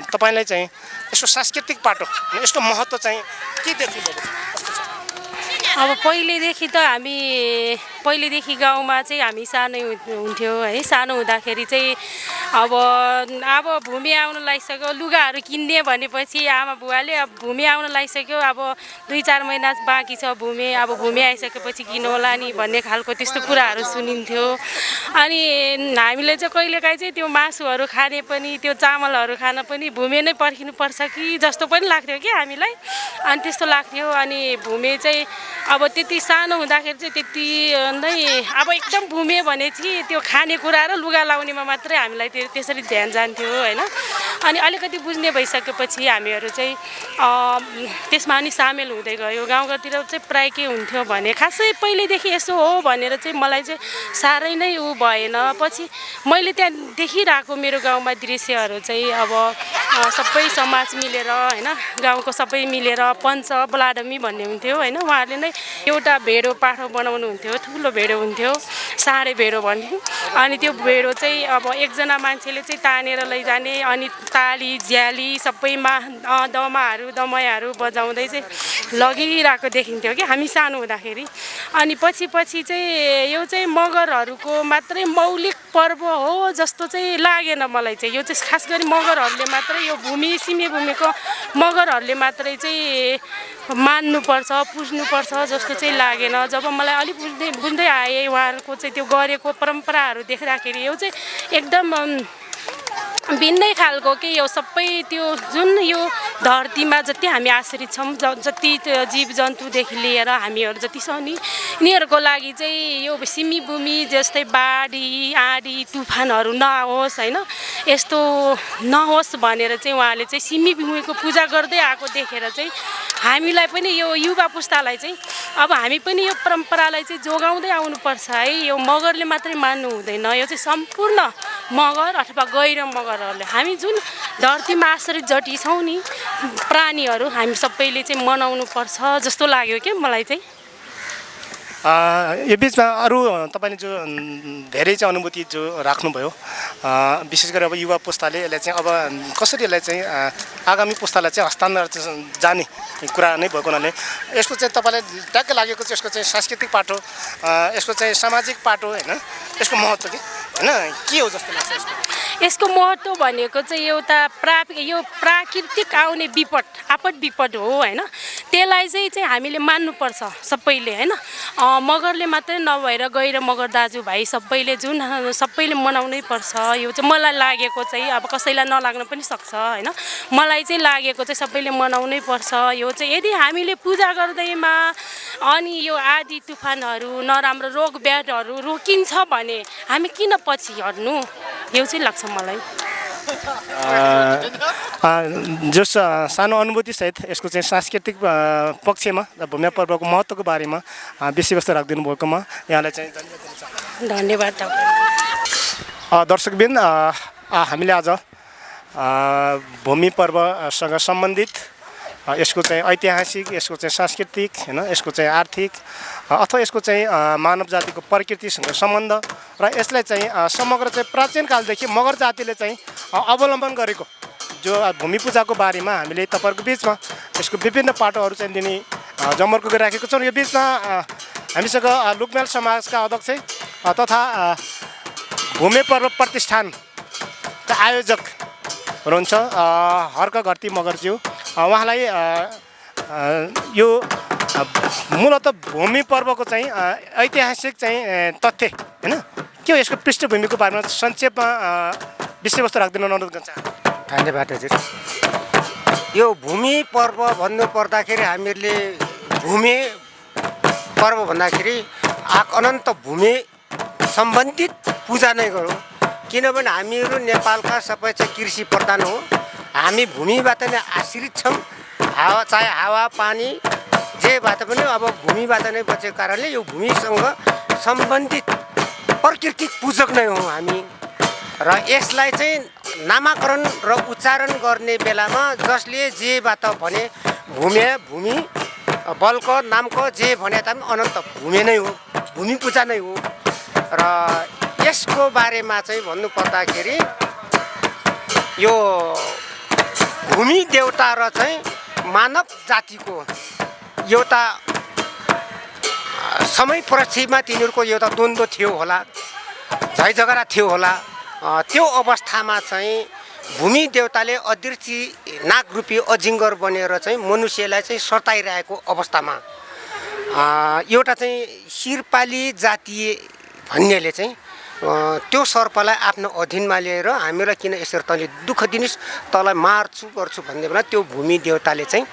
तपाईँलाई चाहिँ यसको सांस्कृतिक पाटो यसको महत्त्व चाहिँ के देख्नुभएको छ अब पहिलेदेखि त पहिलेदेखि गाउँमा चाहिँ हामी सानै हुन्थ्यो है सानो हुँदाखेरि चाहिँ अब भूमि आउन लागिसक्यो लुगाहरू किन्ने भनेपछि आमा बुवाले अब भूमि आउन लागिसक्यो अब 2-4 महिना बाँकी छ भूमि आइसकेपछि किन होला नि भन्ने खालको त्यस्तो कुराहरू सुनिन्थ्यो अनि हामीले चाहिँ कहिलेकाहीँ चाहिँ त्यो मासुहरू खाने पनि त्यो चामलहरू खान पनि भूमि नै पर्खिनुपर्छ कि जस्तो पनि लाग्थ्यो कि हामीलाई अनि त्यस्तो लाग्थ्यो अनि भूमि चाहिँ अब त्यति सानो हुँदाखेरि चाहिँ त्यति नै अब एकदम भूमि भने चाहिँ त्यो खानेकुरा र लुगा लाउनेमा मात्रै हामीलाई त्यसरी ध्यान जान्थ्यो होइन अनि अलिकति बुझ्ने भइसकेपछि हामीहरू चाहिँ त्यसमा अनि सामेल हुँदै गयो गाउँघरतिर चाहिँ प्रायः के हुन्थ्यो भने खासै पहिलेदेखि यसो हो भनेर चाहिँ मलाई चाहिँ साह्रै नै भएन पछि मैले त्यहाँ देखिरहेको मेरो गाउँमा दृश्यहरू चाहिँ अब सबै समाज मिलेर होइन गाउँको सबै मिलेर पञ्च बलाडमी भन्ने हुन्थ्यो होइन उहाँहरूले नै एउटा भेडो पाठो बनाउनु हुन्थ्यो ठुलो भेडो हुन्थ्यो साँडे भेडो भन्थ्यो अनि त्यो भेडो चाहिँ अब एकजना मान्छेले चाहिँ तानेर लैजाने अनि ताली झ्याली सबैमा दमाईहरू बजाउँदै चाहिँ लगिरहेको देखिन्थ्यो कि हामी सानो हुँदाखेरि अनि पछि चाहिँ यो चाहिँ मगरहरूको मात्रै मौलिक पर्व हो जस्तो चाहिँ लागेन मलाई चाहिँ यो चाहिँ खास गरी मगरहरूले मात्रै यो सिमी भूमिको मगरहरूले मात्रै चाहिँ मान्नुपर्छ पुज्नुपर्छ जस्तो चाहिँ लागेन जब मलाई अलिक बुझ्दै आएँ उहाँहरूको चाहिँ त्यो गरेको परम्पराहरू देख्दाखेरि यो चाहिँ एकदम भिन्नै खालको कि यो सबै त्यो जुन यो धरतीमा जति हामी आश्रित छौँ जति जीव जन्तुदेखि लिएर हामीहरू जति छ नि यिनीहरूको लागि चाहिँ यो सिमी भूमि जस्तै बाढी आँधी तुफानहरू नआओस् होइन यस्तो नहोस् भनेर चाहिँ उहाँले चाहिँ सिमी भूमिको पूजा गर्दै आएको देखेर चाहिँ हामीलाई पनि यो युवा पुस्तालाई चाहिँ अब हामी पनि यो परम्परालाई चाहिँ जोगाउँदै आउनुपर्छ है यो मगरले मात्रै मान्नु हुँदैन यो चाहिँ सम्पूर्ण मगर अथवा गैर मगरहरूले हामी जुन धरतीमा आश्रित जति छौँ नि प्राणीहरू हामी सबैले चाहिँ मनाउनु पर्छ जस्तो लाग्यो क्या मलाई चाहिँ यो बिचमा अरू तपाईँले जो धेरै चाहिँ अनुभूति जो राख्नुभयो विशेष गरी अब युवा पुस्ताले यसलाई चाहिँ अब कसरी यसलाई चाहिँ आगामी पुस्तालाई चाहिँ हस्तान्तरण जाने कुरा नै भएको हुनाले यसको चाहिँ तपाईँलाई ट्याक्कै लागेको चाहिँ यसको चाहिँ सांस्कृतिक पाटो यसको चाहिँ सामाजिक पाटो होइन यसको महत्त्व के होइन के हो जस्तो लाग्छ यसको महत्त्व भनेको चाहिँ एउटा यो प्राकृतिक आउने आपद विपद हो होइन त्यसलाई चाहिँ हामीले मान्नुपर्छ सबैले होइन मगरले मात्रै नभएर गैर मगर दाजुभाइ सबैले मनाउनै पर्छ यो चाहिँ मलाई लागेको चाहिँ अब कसैलाई नलाग्न पनि सक्छ होइन मलाई चाहिँ लागेको चाहिँ सबैले मनाउनै पर्छ यो चाहिँ यदि हामीले पूजा गर्दैमा अनि यो आँधी तुफानहरू नराम्रो रोग व्याधहरू रोकिन्छ भने हामी किन पछि हट्नु यो चाहिँ लाग्छ मलाई जो सानो अनुभूतिसहित यसको चाहिँ सांस्कृतिक पक्षमा भूमि पर्वको महत्त्वको बारेमा विषयवस्तु राखिदिनु भएकोमा यहाँलाई चाहिँ धन्यवाद दर्शकबिन हामीले आज भूमि पर्वसँग सम्बन्धित यसको चाहिँ ऐतिहासिक यसको चाहिँ सांस्कृतिक होइन यसको चाहिँ आर्थिक अथवा यसको चाहिँ मानव जातिको प्रकृतिसँग सम्बन्ध र यसलाई चाहिँ समग्र चाहिँ प्राचीन कालदेखि मगर जातिले चाहिँ अवलम्बन गरेको जो भूमि पूजाको बारेमा हामीले तपाईँहरूको बिचमा यसको विभिन्न पाटोहरू चाहिँ दिने जमर्को गरिराखेको छौँ। यो बिचमा हामीसँग लुकमेल समाजका अध्यक्ष तथा भूमि पर्व प्रतिष्ठानका आयोजक हुनुहुन्छ हर्क घरती मगरज्यू उहाँलाई यो मूलतः भूमि पर्वको चाहिँ ऐतिहासिक चाहिँ तथ्य होइन के हो यसको पृष्ठभूमिको बारेमा संक्षेपमा विषयवस्तु राखिदिनु अनुरोध गर्न चाहन्छु। धन्यवाद हजुर। यो भूमि पर्व भन्नु पर्दाखेरि हामीहरूले भूमि पर्व भन्दाखेरि अनन्त भूमि सम्बन्धित पूजा नै गरौँ किनभने हामीहरू नेपालका सबै चाहिँ कृषि प्रधान हो हामी भूमिबाट नै आश्रित छौँ हावा चाहे हावा पानी जेबाट पनि अब भूमिबाट नै बचेको कारणले यो भूमिसँग सम्बन्धित प्राकृतिक पूजक नै हौँ हामी र यसलाई चाहिँ नामाकरण र उच्चारण गर्ने बेलामा जसले जेबाट भने भूमि बलको नामको जे भने तापनि अनन्त भूमि नै हो, भूमि पूजा नै हो। र यसको बारेमा चाहिँ भन्नुपर्दाखेरि यो भूमि देवता र चाहिँ मानव जातिको एउटा समय परिस्थितिमा तिनीहरूको एउटा द्वन्द्व थियो होला, झैझगडा थियो होला। त्यो अवस्थामा चाहिँ भूमि देवताले अदृष्टि नागरूपी अजिङ्गर बनेर चाहिँ मनुष्यलाई चाहिँ सताइरहेको अवस्थामा एउटा चाहिँ शिरपाली जातीय भन्नेले चाहिँ त्यो सर्पलाई आफ्नो अधीनमा लिएर हामीलाई किन यसरी तँले दुःख दिनिस्, तँलाई मार्छु गर्छु भन्ने बेला त्यो भूमि देवताले चाहिँ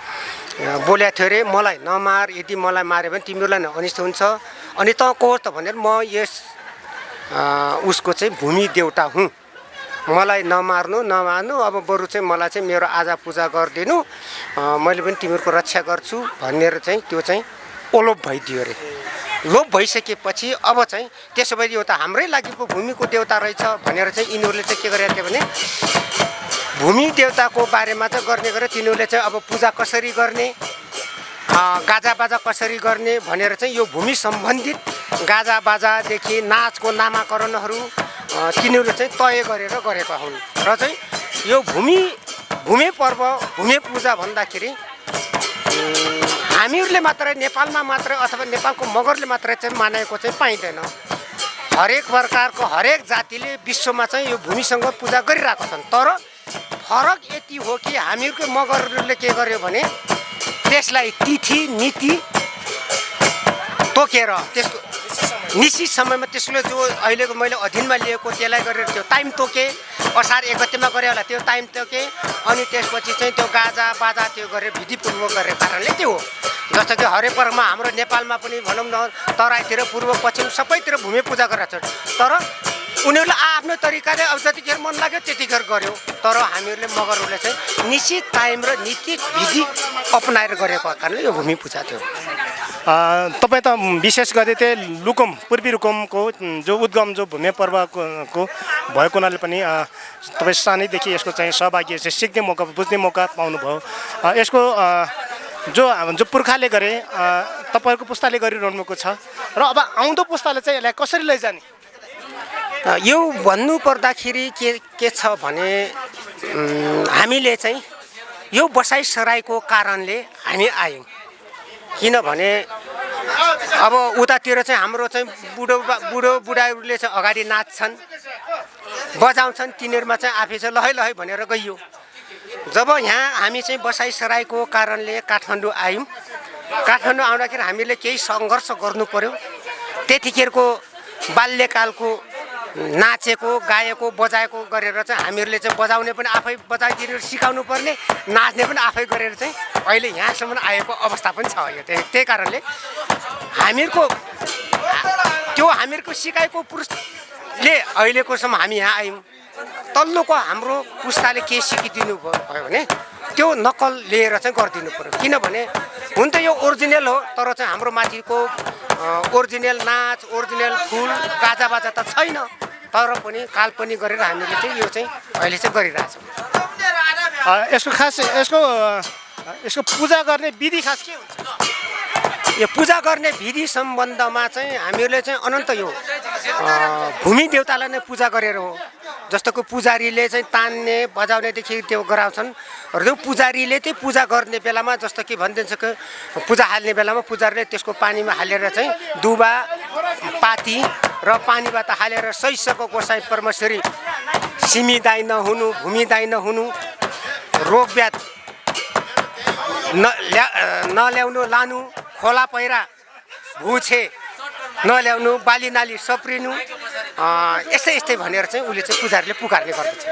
बोलेको थियो अरे, मलाई नमार, यदि मलाई माऱ्यो भने तिमीहरूलाई नै अनिष्ट हुन्छ, अनि तँ को हो त भनेर म यस उसको चाहिँ भूमि देवता हुँ, मलाई नमार्नु अब बरु चाहिँ मलाई चाहिँ मेरो आजा पूजा गरिदिनु, मैले पनि तिमीहरूको रक्षा गर्छु भनेर चाहिँ त्यो चाहिँ ओलोप भइदियो अरे। लोप भइसकेपछि अब चाहिँ त्यसो भए यो त हाम्रै लागि पो भूमिको देवता रहेछ भनेर चाहिँ यिनीहरूले चाहिँ के गरेको थियो भने भूमि देवताको बारेमा चाहिँ गर्ने गरे। तिनीहरूले चाहिँ अब पूजा कसरी गर्ने, गाजाबाजा कसरी गर्ने भनेर चाहिँ यो भूमि सम्बन्धित गाजाबाजादेखि नाचको नामाकरणहरू तिनीहरूले चाहिँ तय गरेर गरेका हुन्। र चाहिँ यो भूमि पर्व भूमि पूजा भन्दाखेरि हामीहरूले मात्रै नेपालमा मात्रै अथवा नेपालको मगरले मात्रै चाहिँ मानेको चाहिँ पाइँदैन। हरेक प्रकारको हरेक जातिले विश्वमा चाहिँ यो भूमिसँग पूजा गरिरहेको छन्। तर फरक यति हो कि हामीहरूको मगरहरूले के गर्यो भने त्यसलाई तिथि नीति तोकेर त्यसको निश्चित समयमा त्यसले जो अहिलेको मैले अधीनमा लिएको त्यसलाई गरेर त्यो टाइम तोके, असार 1 गतेमा गरे होला त्यो टाइम तोके, अनि त्यसपछि चाहिँ त्यो गाजा बाजा त्यो गरेर विधिपूर्वक गरेको कारणले त्यो हो। जस्तो कि हरेक पर्वमा हाम्रो नेपालमा पनि भनौँ न तराईतिर पूर्व पश्चिम सबैतिर भूमि पूजा गरेको छ। तर उनीहरूले आफ्नो तरिकाले अब जतिखेर मन लाग्यो त्यतिखेर गर्यो। तर हामीहरूले मगरहरूले चाहिँ निश्चित टाइम र नीति विधि अपनाएर गरेको कारणले यो भूमि पूजा थियो। तपाईँ त विशेष गरी चाहिँ लुकुम पूर्वी रुकुमको जो उद्गम जो भूमि पर्वको भएको हुनाले पनि तपाईँ सानैदेखि यसको चाहिँ सहभागी सिक्ने मौका बुझ्ने मौका पाउनुभयो। यसको जो पुर्खाले गरे तपाईँहरूको पुस्ताले गरिरहनुभएको छ र अब आउँदो पुस्ताले चाहिँ यसलाई कसरी लैजाने? यो भन्नु पर्दाखेरि के छ भने हामीले चाहिँ यो बसाइसराईको कारणले हामी आयौँ। किनभने अब उतातिर चाहिँ हाम्रो चाहिँ बुढाहरूले चाहिँ अगाडि नाच्छन् बजाउँछन्, तिनीहरूमा चाहिँ आफै चाहिँ लहै लहै भनेर गइयो। जब यहाँ हामी चाहिँ बसाइसराईको कारणले काठमाडौँ आयौँ, काठमाडौँ आउँदाखेरि हामीले केही सङ्घर्ष गर्नु पर्यो। त्यतिखेरको बाल्यकालको नाचेको गाएको बजाएको गरेर चाहिँ हामीहरूले चाहिँ बजाउने पनि आफै बजाइदिएर सिकाउनु पर्ने, नाच्ने पनि आफै गरेर चाहिँ अहिले यहाँसम्म आएको अवस्था पनि छ। यो त्यही कारणले हामीहरूको सिकाएको पुरुषले अहिलेकोसम्म हामी यहाँ आयौँ। तल्लोको हाम्रो पुस्ताले के सिकिदिनु भयो भने त्यो नक्कल लिएर चाहिँ गरिदिनु पर्यो। किनभने हुन त यो ओरिजिनल हो, तर चाहिँ हाम्रो माथिको ओरिजिनल नाच ओरिजिनल फुल गाजाबाजा त छैन। तर पनि काल्पनिक गरेर हामीले चाहिँ यो चाहिँ अहिले चाहिँ गरिरहेछौँ। यसको खास यसको पूजा गर्ने विधि खास के हुन्छ? यो पूजा गर्ने विधि सम्बन्धमा चाहिँ हामीहरूले चाहिँ अनन्त यो भूमि देवतालाई नै पूजा गरेर हो। जस्तो कि पुजारीले चाहिँ तान्ने बजाउनेदेखि त्यो गराउँछन् र त्यो पुजारीले चाहिँ पूजा गर्ने बेलामा जस्तो कि भनिदिन्छ कि पूजा हाल्ने बेलामा पुजारीले त्यसको पानीमा हालेर चाहिँ दुबा पाती र पानीबाट हालेर सैसको गोसाई परमेश्वरी सिमीदाई नहुनु भूमिदाई नहुनु रोगव्याध नल्याउनु लानु खोला पहिरा भुछे नल्याउनु बाली नाली सप्रिनु यस्तै भनेर चाहिँ उसले चाहिँ पुजारीले पुकार्ने गर्दछ।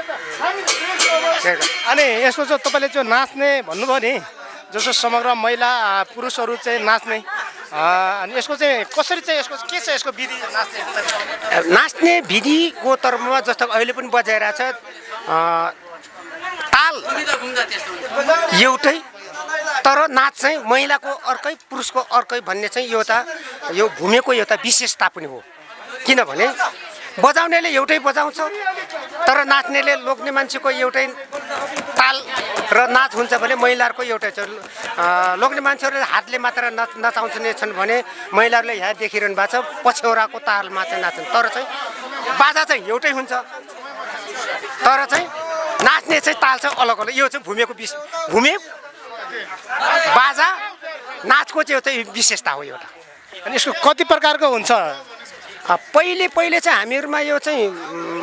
अनि यसको चाहिँ तपाईँले जो नाच्ने भन्नुभयो नि, जस्तो समग्र महिला पुरुषहरू चाहिँ नाच्ने, अनि यसको चाहिँ कसरी चाहिँ यसको के छ यसको विधि नाच्ने विधिको तर्फमा जस्तो अहिले पनि बजाइरहेछ ताल एउटै तर नाच चाहिँ महिलाको अर्कै पुरुषको अर्कै भन्ने चाहिँ यो भूमिको एउटा विशेषता पनि हो। किनभने बजाउनेले एउटै बजाउँछ तर नाच्नेले लोग्ने मान्छेको एउटै ताल र नाच हुन्छ भने महिलाहरूको एउटै छ। लोग्ने मान्छेहरूले हातले मात्र नचाउँछन् छन् भने महिलाहरूले यहाँ देखिरहनु भएको छ पछ्यौराको तालमा चाहिँ नाच्छन्। तर चाहिँ बाजा चाहिँ एउटै हुन्छ तर चाहिँ नाच्ने चाहिँ ताल चाहिँ अलग अलग। यो चाहिँ भूमि बाजा नाचको चाहिँ एउटा विशेषता हो एउटा। अनि यसको कति प्रकारको हुन्छ? पहिले चाहिँ हामीहरूमा यो चाहिँ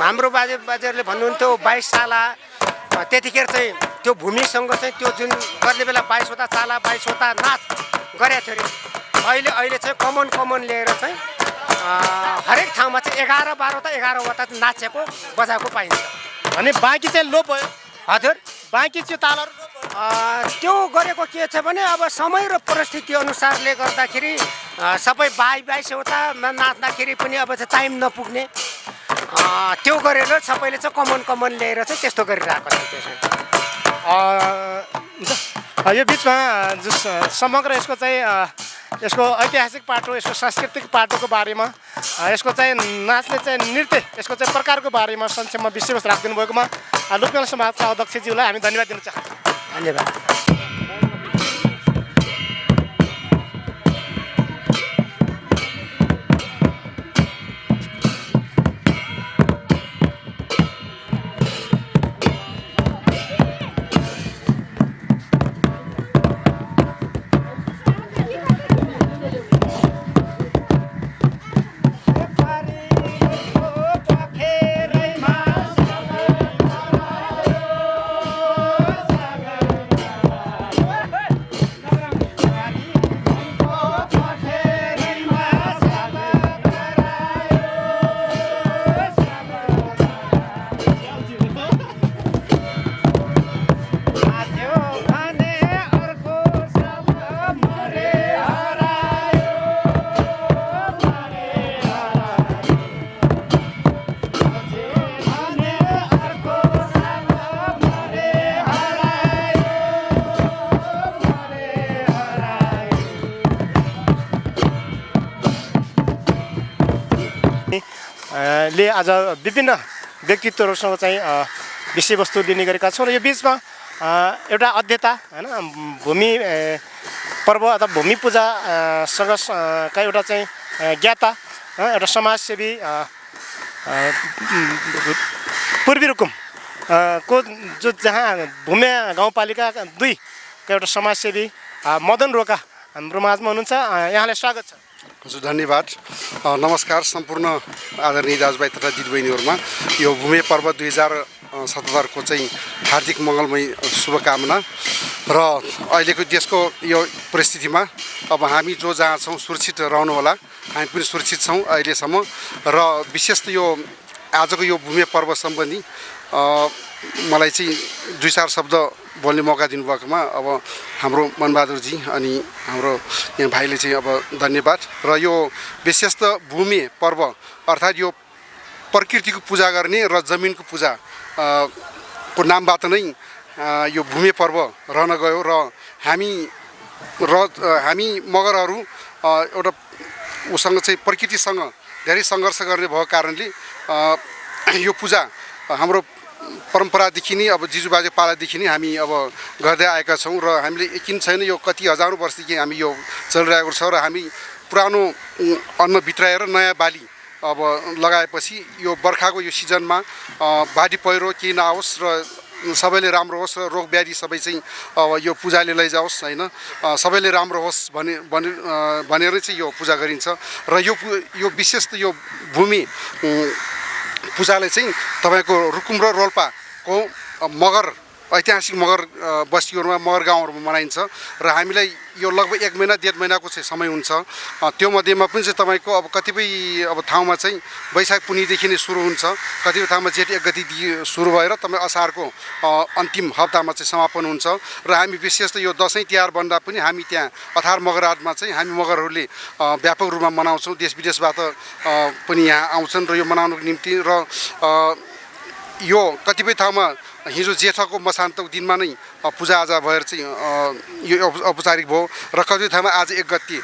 हाम्रो बाजेहरूले भन्नुहुन्थ्यो 22 साला त्यतिखेर चाहिँ त्यो भूमिसँग चाहिँ त्यो जुन गर्ने बेला 22 वटा चाला 22 वटा नाच गरेको थियो अरे। अहिले चाहिँ कमन लिएर चाहिँ हरेक ठाउँमा चाहिँ 11 वटा नाचेको बजाएको पाइन्छ। अनि बाँकी चाहिँ लोप भयो? हजुर, बाँकी चाहिँ तालहरू त्यो गरेको के छ भने अब समय र परिस्थिति अनुसारले गर्दाखेरि सबै 22 वटामा नाच्दाखेरि पनि अब चाहिँ टाइम नपुग्ने त्यो गरेर सबैले चाहिँ कमन ल्याएर चाहिँ त्यस्तो गरिरहेको छ। यो बिचमा समग्र यसको चाहिँ यसको ऐतिहासिक पाटो यसको सांस्कृतिक पाटोको बारेमा यसको चाहिँ नाच्ने चाहिँ नृत्य यसको चाहिँ प्रकारको बारेमा संक्षेपमा विषयवस्तु राखिदिनु भएकोमा लोकमेला समाजका अध्यक्षज्यूलाई हामी धन्यवाद दिन चाहन्छौँ। धन्यवाद। ले आज विभिन्न व्यक्तित्वहरूसँग चाहिँ विषयवस्तु लिने गरेका छौँ र यो बिचमा एउटा अध्येता हैन भूमि पर्व अथवा भूमि पूजासँग का एउटा चाहिँ ज्ञाता एउटा समाजसेवी पूर्वी रुकुम को जो जहाँ भूमि गाउँपालिका 2 का एउटा समाजसेवी मदन रोका हाम्रो माझमा हुनुहुन्छ। यहाँलाई स्वागत छ। हजुर, धन्यवाद। नमस्कार सम्पूर्ण आदरणीय दाजुभाइ तथा दिदीबहिनीहरूमा यो भूमि पर्व 2077 को चाहिँ हार्दिक मङ्गलमय शुभकामना र अहिलेको देशको यो परिस्थितिमा अब हामी जो जहाँ छौँ सुरक्षित रहनु होला। हामी पनि सुरक्षित छौँ अहिलेसम्म र विशेष त यो आजको यो भूमि पर्व सम्बन्धी मलाई चाहिँ 2-4 शब्द बोल्ने मौका दिनुभएकोमा अब हाम्रो मनबहादुरजी अनि हाम्रो यहाँ भाइले चाहिँ अब धन्यवाद। र यो विशेष त भूमि पर्व अर्थात् यो प्रकृतिको पूजा गर्ने र जमिनको पूजा को नामबाट नै यो भूमि पर्व रहन गयो र हामी मगरहरू एउटा उसँग चाहिँ प्रकृतिसँग धेरै सङ्घर्ष गर्ने भएको कारणले यो पूजा हाम्रो परम्परादेखि नै अब जिजुबाजे पालादेखि नै हामी अब गर्दै आएका छौँ र हामीले यकिन छैन यो कति हजारौँ वर्षदेखि हामी यो चलिरहेको छ र हामी पुरानो अन्न भित्राएर नयाँ बाली अब लगाएपछि यो बर्खाको यो सिजनमा बाढी पहिरो केही नआओस् र सबैले राम्रो होस् र रोग व्याधि सबै चाहिँ अब यो पूजाले लैजाओस् हैन सबैले राम्रो होस् भनेर चाहिँ यो पूजा गरिन्छ र यो विशेष त यो भूमि पूजाले चाहिँ तपाईको रुकुम र रोल्पाको मगर ऐतिहासिक मगर बस्तीहरूमा मगर गाउँहरूमा मनाइन्छ र हामीलाई यो लगभग 1 महिना 1.5 महिनाको चाहिँ समय हुन्छ। त्यो मध्येमा पनि चाहिँ तपाईको अब कतिपय अब ठाउँमा चाहिँ वैशाख पुनीदेखि नै सुरु हुन्छ, कतिपय ठाउँमा जेठ 1 गतिदेखि सुरु भएर तपाईँ असारको अन्तिम हप्तामा चाहिँ समापन हुन्छ र हामी विशेष त यो दसैँ तिहार भन्दा पनि हामी त्यहाँ अथार मगरहाटमा चाहिँ हामी मगरहरूले व्यापक रूपमा मनाउँछौँ। देश विदेशबाट पनि यहाँ आउँछन् र यो मनाउनुको निम्ति र यो कतिपय ठाउँमा हिजो जेठको मसान्तको दिनमा नै पूजाआजा भएर चाहिँ यो औपचारिक भयो र कतिपय ठाउँमा आज 1 गते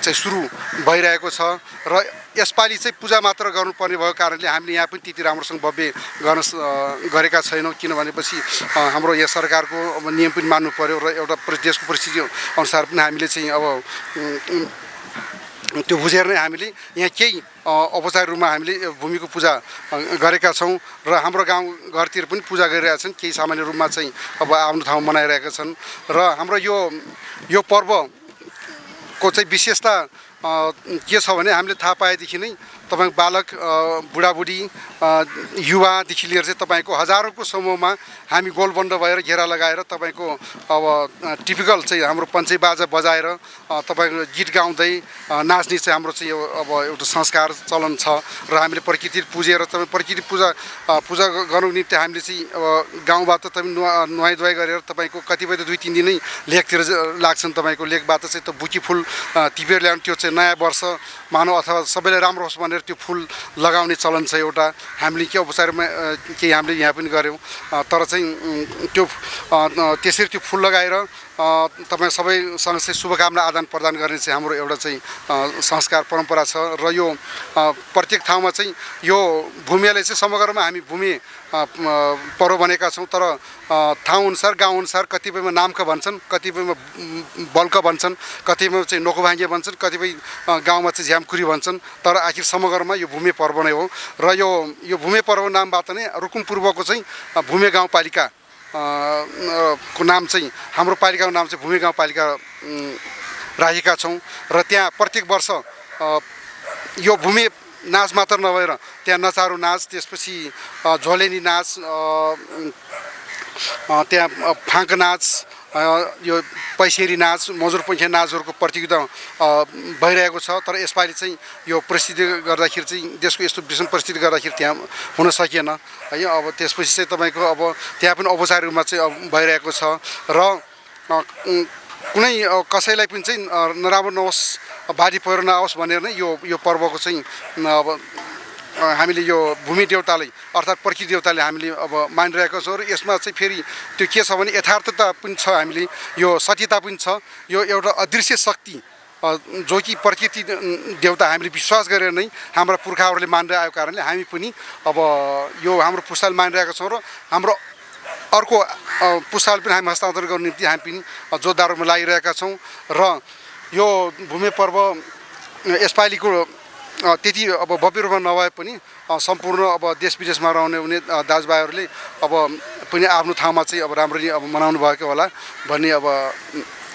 चाहिँ सुरु भइरहेको छ र यसपालि चाहिँ पूजा मात्र गर्नुपर्ने भएको कारणले हामीले यहाँ पनि त्यति राम्रोसँग भव्य गरेका छैनौँ किनभनेपछि हाम्रो यहाँ सरकारको नियम पनि मान्नु पर्यो र एउटा देशको परिस्थिति अनुसार पनि हामीले चाहिँ अब त्यो बुझेर नै हामीले यहाँ केही औपचारिक रूपमा हामीले भूमिको पूजा गरेका छौँ र हाम्रो गाउँ घरतिर पनि पूजा गरिरहेका छन् केही सामान्य रूपमा चाहिँ अब आफ्नो ठाउँ मनाइरहेका छन् र हाम्रो यो पर्वको चाहिँ विशेषता के छ भने हामीले थाहा पाएदेखि नै तपाईँ बालक बुढाबुढी युवादेखि लिएर चाहिँ तपाईँको हजारौँको समूहमा हामी गोलबन्द भएर घेरा लगाएर तपाईँको अब टिपिकल चाहिँ हाम्रो पञ्चे बाजा बजाएर तपाईँको गीत गाउँदै नाच्ने चाहिँ हाम्रो चाहिँ अब एउटा संस्कार चलन छ र हामीले प्रकृति पुजेर तपाईँ प्रकृति पूजा गर्नुको निम्ति हामीले चाहिँ अब गाउँबाट तपाईँ नुहाइधुवाइ गरेर तपाईँको कतिपय त 2-3 दिनै लेकतिर लाग्छन् तपाईँको लेकबाट चाहिँ त्यो बुकी फुल टिपेर ल्याउनु त्यो चाहिँ नयाँ वर्ष मानौ अथवा सबैलाई राम्रो होस् भनेर त्यो फुल लगाउने चलन छ एउटा हामीले के औपचारिकमा केही हामीले यहाँ पनि गऱ्यौँ तर चाहिँ त्यो त्यसरी त्यो फुल लगाएर तपाईँ सबैसँग चाहिँ शुभकामना आदान प्रदान गर्ने चाहिँ हाम्रो एउटा चाहिँ संस्कार परम्परा छ र यो प्रत्येक ठाउँमा चाहिँ यो भूमिले चाहिँ समग्रमा हामी भूमि पर्व भनेका छौँ तर ठाउँअनुसार गाउँअनुसार कतिपयमा नामका भन्छन् कतिपयमा बल्क भन्छन् कतिपयमा चाहिँ नोकोभाङ्गे भन्छन् कतिपय गाउँमा चाहिँ झ्यामकुरी भन्छन् तर आखिर समग्रमा यो भूमि पर्व नै हो र यो भूमि पर्व नामबाट नै रुकुम पूर्वको चाहिँ भूमि गाउँपालिका को नाम चाहिँ हाम्रो पालिकाको नाम चाहिँ भूमि गाउँपालिका राखेका छौँ र त्यहाँ प्रत्येक वर्ष यो भूमि नाच मात्र नभएर त्यहाँ नचारो नाच त्यसपछि झोलेनी नाच त्यहाँ फाँक नाच यो पैसेरी नाच मजुर पैसा नाचहरूको प्रतियोगिता भइरहेको छ तर यसपालि चाहिँ यो परिस्थिति गर्दाखेरि चाहिँ देशको यस्तो विषम परिस्थिति गर्दाखेरि त्यहाँ हुन सकिएन है अब त्यसपछि चाहिँ तपाईँको अब त्यहाँ पनि औपचारिक रूपमा चाहिँ भइरहेको छ र कुनै कसैलाई पनि चाहिँ नराम्रो नहोस् भारी पहिरो नआओस् भनेर नै यो पर्वको चाहिँ अब हामीले यो भूमि देवतालाई अर्थात् प्रकृति देवताले हामीले अब मानिरहेको छौँ र यसमा चाहिँ फेरि त्यो के छ भने यथार्थता पनि छ हामीले यो सत्यता पनि छ यो एउटा अदृश्य शक्ति जो कि प्रकृति देवता हामीले विश्वास गरेर नै हाम्रा पुर्खाहरूले मान्दै आएको कारणले हामी पनि अब यो हाम्रो पुस्ताले मानिरहेका छौँ र हाम्रो अर्को पुस्ताले पनि हामी हस्तान्तरण गर्ने निम्ति हामी पनि जोरदारमा लागिरहेका छौँ र यो भूमि पर्व यसपालिको त्यति अब भव्य रूपमा नभए पनि सम्पूर्ण अब देश विदेशमा रहने हुने दाजुभाइहरूले अब पनि आफ्नो ठाउँमा चाहिँ अब राम्ररी अब मनाउनु भएको होला भन्ने अब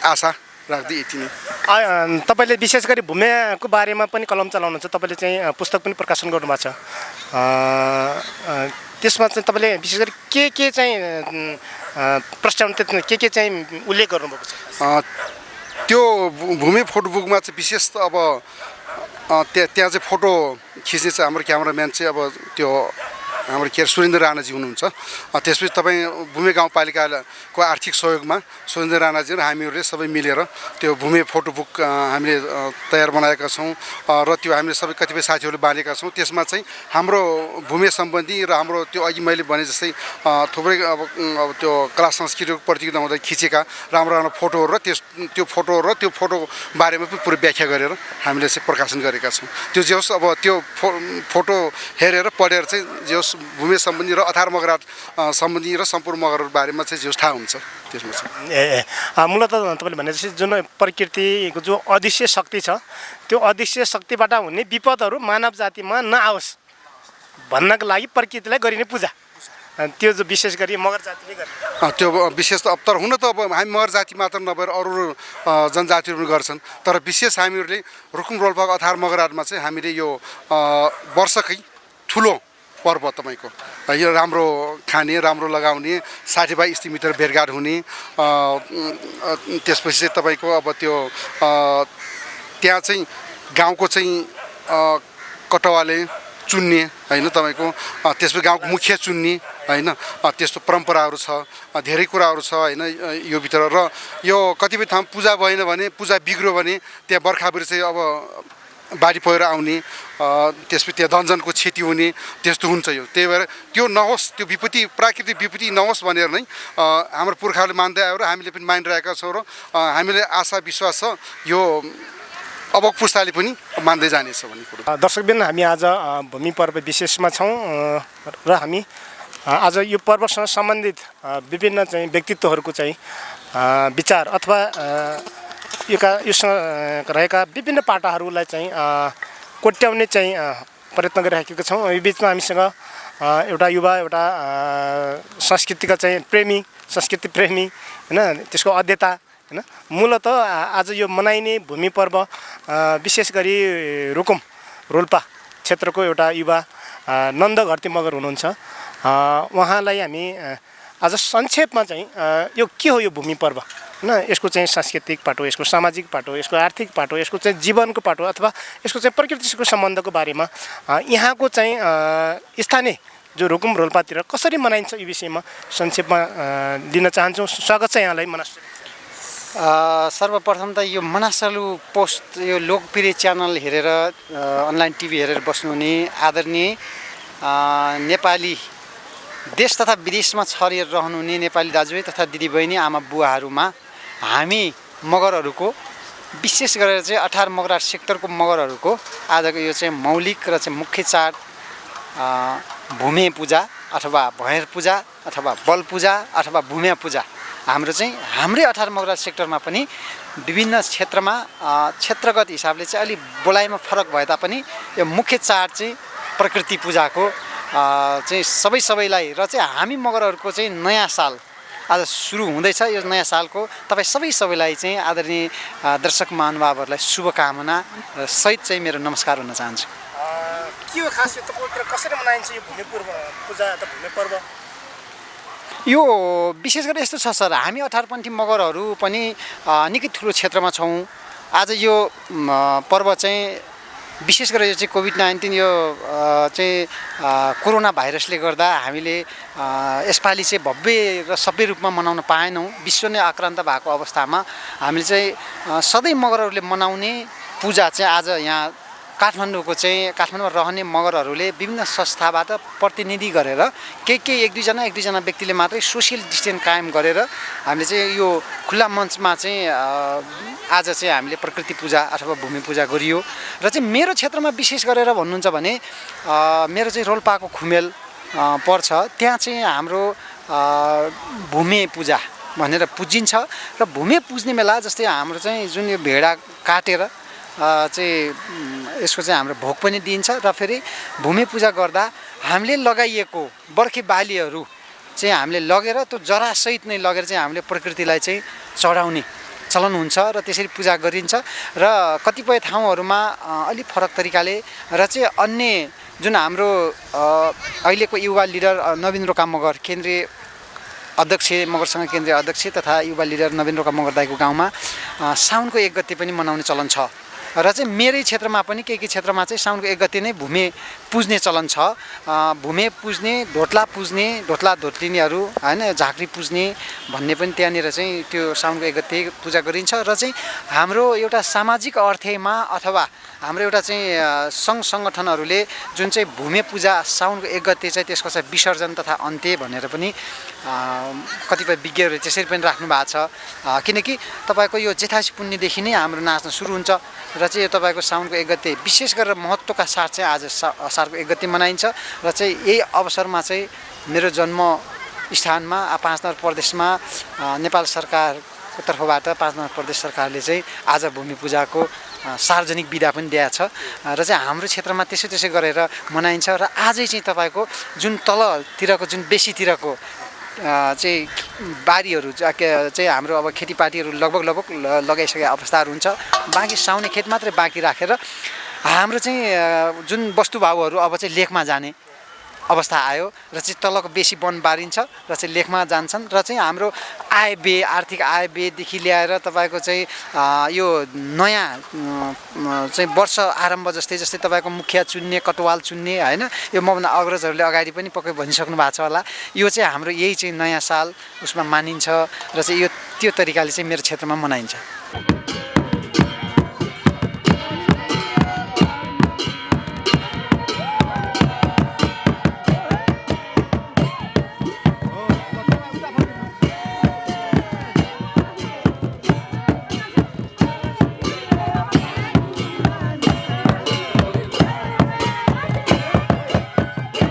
आशा राख्दै यति नै। तपाईँले विशेष गरी भूमिको बारेमा पनि कलम चलाउनुहुन्छ तपाईँले चाहिँ पुस्तक पनि प्रकाशन गर्नुभएको छ त्यसमा चाहिँ तपाईँले विशेष गरी के चाहिँ प्रस्ताव के चाहिँ उल्लेख गर्नुभएको छ त्यो भूमि फोटोबुकमा चाहिँ विशेष अब त्यहाँ चाहिँ फोटो खिच्ने चाहिँ हाम्रो क्यामेराम्यान चाहिँ अब त्यो हाम्रो के सुरेन्द्र राणाजी हुनुहुन्छ त्यसपछि तपाईँ भूमि गाउँपालिकाको आर्थिक सहयोगमा सुरेन्द्र राणाजी र हामीहरूले सबै मिलेर त्यो भूमि फोटोबुक हामीले तयार बनाएका छौँ र त्यो हामीले सबै कतिपय साथीहरूले बाँडेका छौँ त्यसमा चाहिँ हाम्रो भूमि सम्बन्धी र हाम्रो त्यो अघि मैले भने जस्तै थुप्रै अब त्यो कला संस्कृतिको प्रतियोगिता हुँदा खिचेका राम्रो राम्रो फोटोहरू र त्यो फोटो बारेमा पनि पुरै व्याख्या गरेर हामीले चाहिँ प्रकाशन गरेका छौँ त्यो जे होस् अब त्यो फोटो हेरेर पढेर चाहिँ जे होस् भूमि सम्बन्धी र अथार मगराट सम्बन्धी र सम्पूर्ण मगरहरू बारेमा चाहिँ जे होस् थाहा हुन्छ त्यसमा चाहिँ मूलत तपाईँले भने जस्तै जुन प्रकृतिको जो अदृश्य शक्ति छ त्यो अदृश्य शक्तिबाट हुने विपदहरू मानव जातिमा नआओस् भन्नको लागि प्रकृतिलाई गरिने पूजा त्यो जो विशेष गरी मगर जातिले गर्ने त्यो विशेष त अब तर हुन त अब हामी मगर जाति मात्र नभएर अरू जनजातिहरू पनि गर्छन् तर विशेष हामीहरूले रुकुम रोल्पाको अथार मगराटमा चाहिँ हामीले यो वर्षकै ठुलो पर्व तपाईँको यो राम्रो खाने राम्रो लगाउने साथीभाइ इष्टमित्र भेटघाट हुने त्यसपछि चाहिँ तपाईँको अब त्यो त्यहाँ चाहिँ गाउँको चाहिँ कटवाले चुन्ने होइन तपाईँको त्यसपछि गाउँको मुखिया चुन्ने होइन त्यस्तो परम्पराहरू छ धेरै कुराहरू छ होइन यो भित्र र यो कतिपय ठाउँ पूजा भएन भने पूजा बिग्रियो भने त्यहाँ बर्खाबेर चाहिँ अब बाढी पहिरो आउने त्यसपछि त्यहाँ धनजनको क्षति हुने त्यस्तो हुन्छ यो। त्यही भएर त्यो नहोस्, त्यो विपत्ति प्राकृतिक विपत्ति नहोस् भनेर नै हाम्रो पुर्खाहरूले मान्दै आयो र हामीले पनि मानिरहेका छौँ र हामीले आशा विश्वास छ यो अब पुस्ताले पनि मान्दै जानेछ भन्ने कुरो। दर्शकबिन हामी आज भूमि पर्व विशेषमा छौँ र हामी आज यो पर्वसँग सम्बन्धित विभिन्न चाहिँ व्यक्तित्वहरूको चाहिँ विचार अथवा योसँग रहेका विभिन्न पाटाहरूलाई चाहिँ कोट्याउने चाहिँ प्रयत्न गरिराखेका छौँ। यो बिचमा हामीसँग एउटा युवा, एउटा संस्कृतिका चाहिँ प्रेमी, संस्कृति प्रेमी होइन, त्यसको अध्येता होइन। मूलत आज यो मनाइने भूमि पर्व विशेष गरी रुकुम रोल्पा क्षेत्रको एउटा युवा नन्द घरती मगर हुनुहुन्छ। उहाँलाई हामी आज संक्षेपमा चाहिँ यो के हो यो भूमि पर्व होइन, यसको चाहिँ सांस्कृतिक पाटो, यसको सामाजिक पाटो, यसको आर्थिक पाटो, यसको चाहिँ जीवनको पाटो अथवा यसको चाहिँ प्रकृतिको सम्बन्धको बारेमा यहाँको चाहिँ स्थानीय जो रुकुम रोल्पातिर कसरी मनाइन्छ यो विषयमा संक्षेपमा दिन चाहन्छौँ। स्वागत छ यहाँलाई मनासलु। सर्वप्रथम त यो मनासलु पोस्ट यो लोकप्रिय च्यानल हेरेर अनलाइन टिभी हेरेर बस्नुहुने आदरणीय नेपाली देश तथा विदेशमा छरिएर रहनुहुने नेपाली दाजुभाइ तथा दिदीबहिनी, आमा बुवाहरूमा हामी मगरहरूको विशेष गरेर चाहिँ 18 मगरा सेक्टरको मगरहरूको आजको यो चाहिँ मौलिक र चाहिँ मुख्य चाड भूमि पूजा अथवा भैर पूजा अथवा बल पूजा अथवा भूम्या पूजा हाम्रो चाहिँ हाम्रै 18 मगरा सेक्टरमा पनि विभिन्न क्षेत्रमा क्षेत्रगत हिसाबले चाहिँ अलि बोलाइमा फरक भए तापनि यो मुख्य चाड चाहिँ प्रकृति पूजाको चाहिँ सबैलाई र चाहिँ हामी मगरहरूको चाहिँ नयाँ साल आज सुरु हुँदैछ। यो नयाँ सालको तपाईँ सबैलाई चाहिँ आदरणीय दर्शक महानुभावहरूलाई शुभकामना र सहित चाहिँ मेरो नमस्कार भन्न चाहन्छु। के हो खास यो तपाईँतिर कसरी मनाइन्छ यो भूमि पूजा अथवा भूमि पर्व? यो विशेष गरी यस्तो छ सर, हामी 18 मगरहरू पनि निकै ठुलो क्षेत्रमा छौँ। आज यो पर्व चाहिँ विशेष गरेर यो चाहिँ कोभिड-19 यो चाहिँ कोरोना भाइरसले गर्दा हामीले यसपालि चाहिँ भव्य र सबै रूपमा मनाउन पाएनौँ। विश्व नै आक्रान्त भएको अवस्थामा हामीले चाहिँ सधैँ मगरहरूले मनाउने पूजा चाहिँ आज यहाँ काठमाडौँको चाहिँ काठमाडौँमा रहने मगरहरूले विभिन्न संस्थाबाट प्रतिनिधि गरेर एक दुईजना व्यक्तिले मात्रै सोसियल डिस्टेन्स कायम गरेर हामीले चाहिँ यो खुल्ला मञ्चमा चाहिँ आज चाहिँ हामीले प्रकृति पूजा अथवा भूमि पूजा गरियो। र चाहिँ मेरो क्षेत्रमा विशेष गरेर भन्नुहुन्छ भने मेरो चाहिँ रोल्पाको खुमेल पर्छ, त्यहाँ चाहिँ हाम्रो भूमि पूजा भनेर पुजिन्छ र भूमि पुज्ने बेला जस्तै हाम्रो चाहिँ जुन यो भेडा काटेर चाहिँ यसको चाहिँ हाम्रो भोग पनि दिइन्छ र फेरि भूमि पूजा गर्दा हामीले लगाइएको बर्खे बालीहरू चाहिँ हामीले लगेर त्यो जरासहित नै लगेर चाहिँ हामीले प्रकृतिलाई चाहिँ चढाउने चलन हुन्छ र त्यसरी पूजा गरिन्छ। र कतिपय ठाउँहरूमा अलिक फरक तरिकाले र चाहिँ अन्य जुन हाम्रो अहिलेको युवा लिडर नवीन रोका मगर केन्द्रीय अध्यक्ष मगरसँग केन्द्रीय अध्यक्ष तथा युवा लिडर नवीन रोका मगर दाईको गाउँमा साउनको 1 गते पनि मनाउने चलन छ। र चाहिँ मेरै क्षेत्रमा पनि के क्षेत्रमा चाहिँ साउनको 1 गते नै भूमि पुज्ने चलन छ। भूमि पुज्ने, ढोट्ला पुज्ने, ढोट्ला ढोट्लिनीहरू होइन, झाँक्री पुज्ने भन्ने पनि त्यहाँनिर चाहिँ त्यो साउनको 1 गते पूजा गरिन्छ। र चाहिँ हाम्रो एउटा सामाजिक अर्थमा अथवा हाम्रो एउटा चाहिँ सङ्घ सङ्गठनहरूले जुन चाहिँ भूमि पूजा साउनको 1 गते चाहिँ त्यसको चाहिँ विसर्जन तथा अन्त्य भनेर पनि कतिपय विज्ञहरूले त्यसरी पनि राख्नु भएको छ। किनकि तपाईँको यो जेठासी पुण्यदेखि नै हाम्रो नाच्न सुरु हुन्छ र चाहिँ यो तपाईँको साउनको 1 गते विशेष गरेर महत्त्वका साथ चाहिँ आज असारको 1 गते मनाइन्छ। र चाहिँ यही अवसरमा चाहिँ मेरो जन्म स्थानमा 5 नम्बर प्रदेशमा नेपाल सरकारको तर्फबाट 5 नम्बर प्रदेश सरकारले चाहिँ आज भूमि पूजाको सार्वजनिक बिदा पनि दिएको छ। र चाहिँ हाम्रो क्षेत्रमा त्यसै गरेर मनाइन्छ। र आजै चाहिँ तपाईँको जुन तलतिरको जुन बेसीतिरको चाहिँ बारीहरू चाहिँ हाम्रो अब खेतीपातीहरू लगभग लगाइसकेको अवस्थाहरू हुन्छ। बाँकी साउने खेत मात्रै बाँकी राखेर हाम्रो चाहिँ जुन वस्तुभाउहरू अब चाहिँ लेखमा जाने अवस्था आयो र चाहिँ तलको बेसी वन बारिन्छ र चाहिँ लेखमा जान्छन्। र चाहिँ हाम्रो आय व्यय, आर्थिक आय व्ययदेखि ल्याएर तपाईँको चाहिँ यो नयाँ चाहिँ वर्ष आरम्भ जस्तै तपाईँको मुखिया चुन्ने, कटवाल चुन्ने होइन, यो मभन्दा अग्रजहरूले अगाडि पनि पक्कै भनिसक्नु भएको छ होला। यो चाहिँ हाम्रो यही चाहिँ नयाँ साल उसमा मानिन्छ र चाहिँ यो त्यो तरिकाले चाहिँ मेरो क्षेत्रमा मनाइन्छ।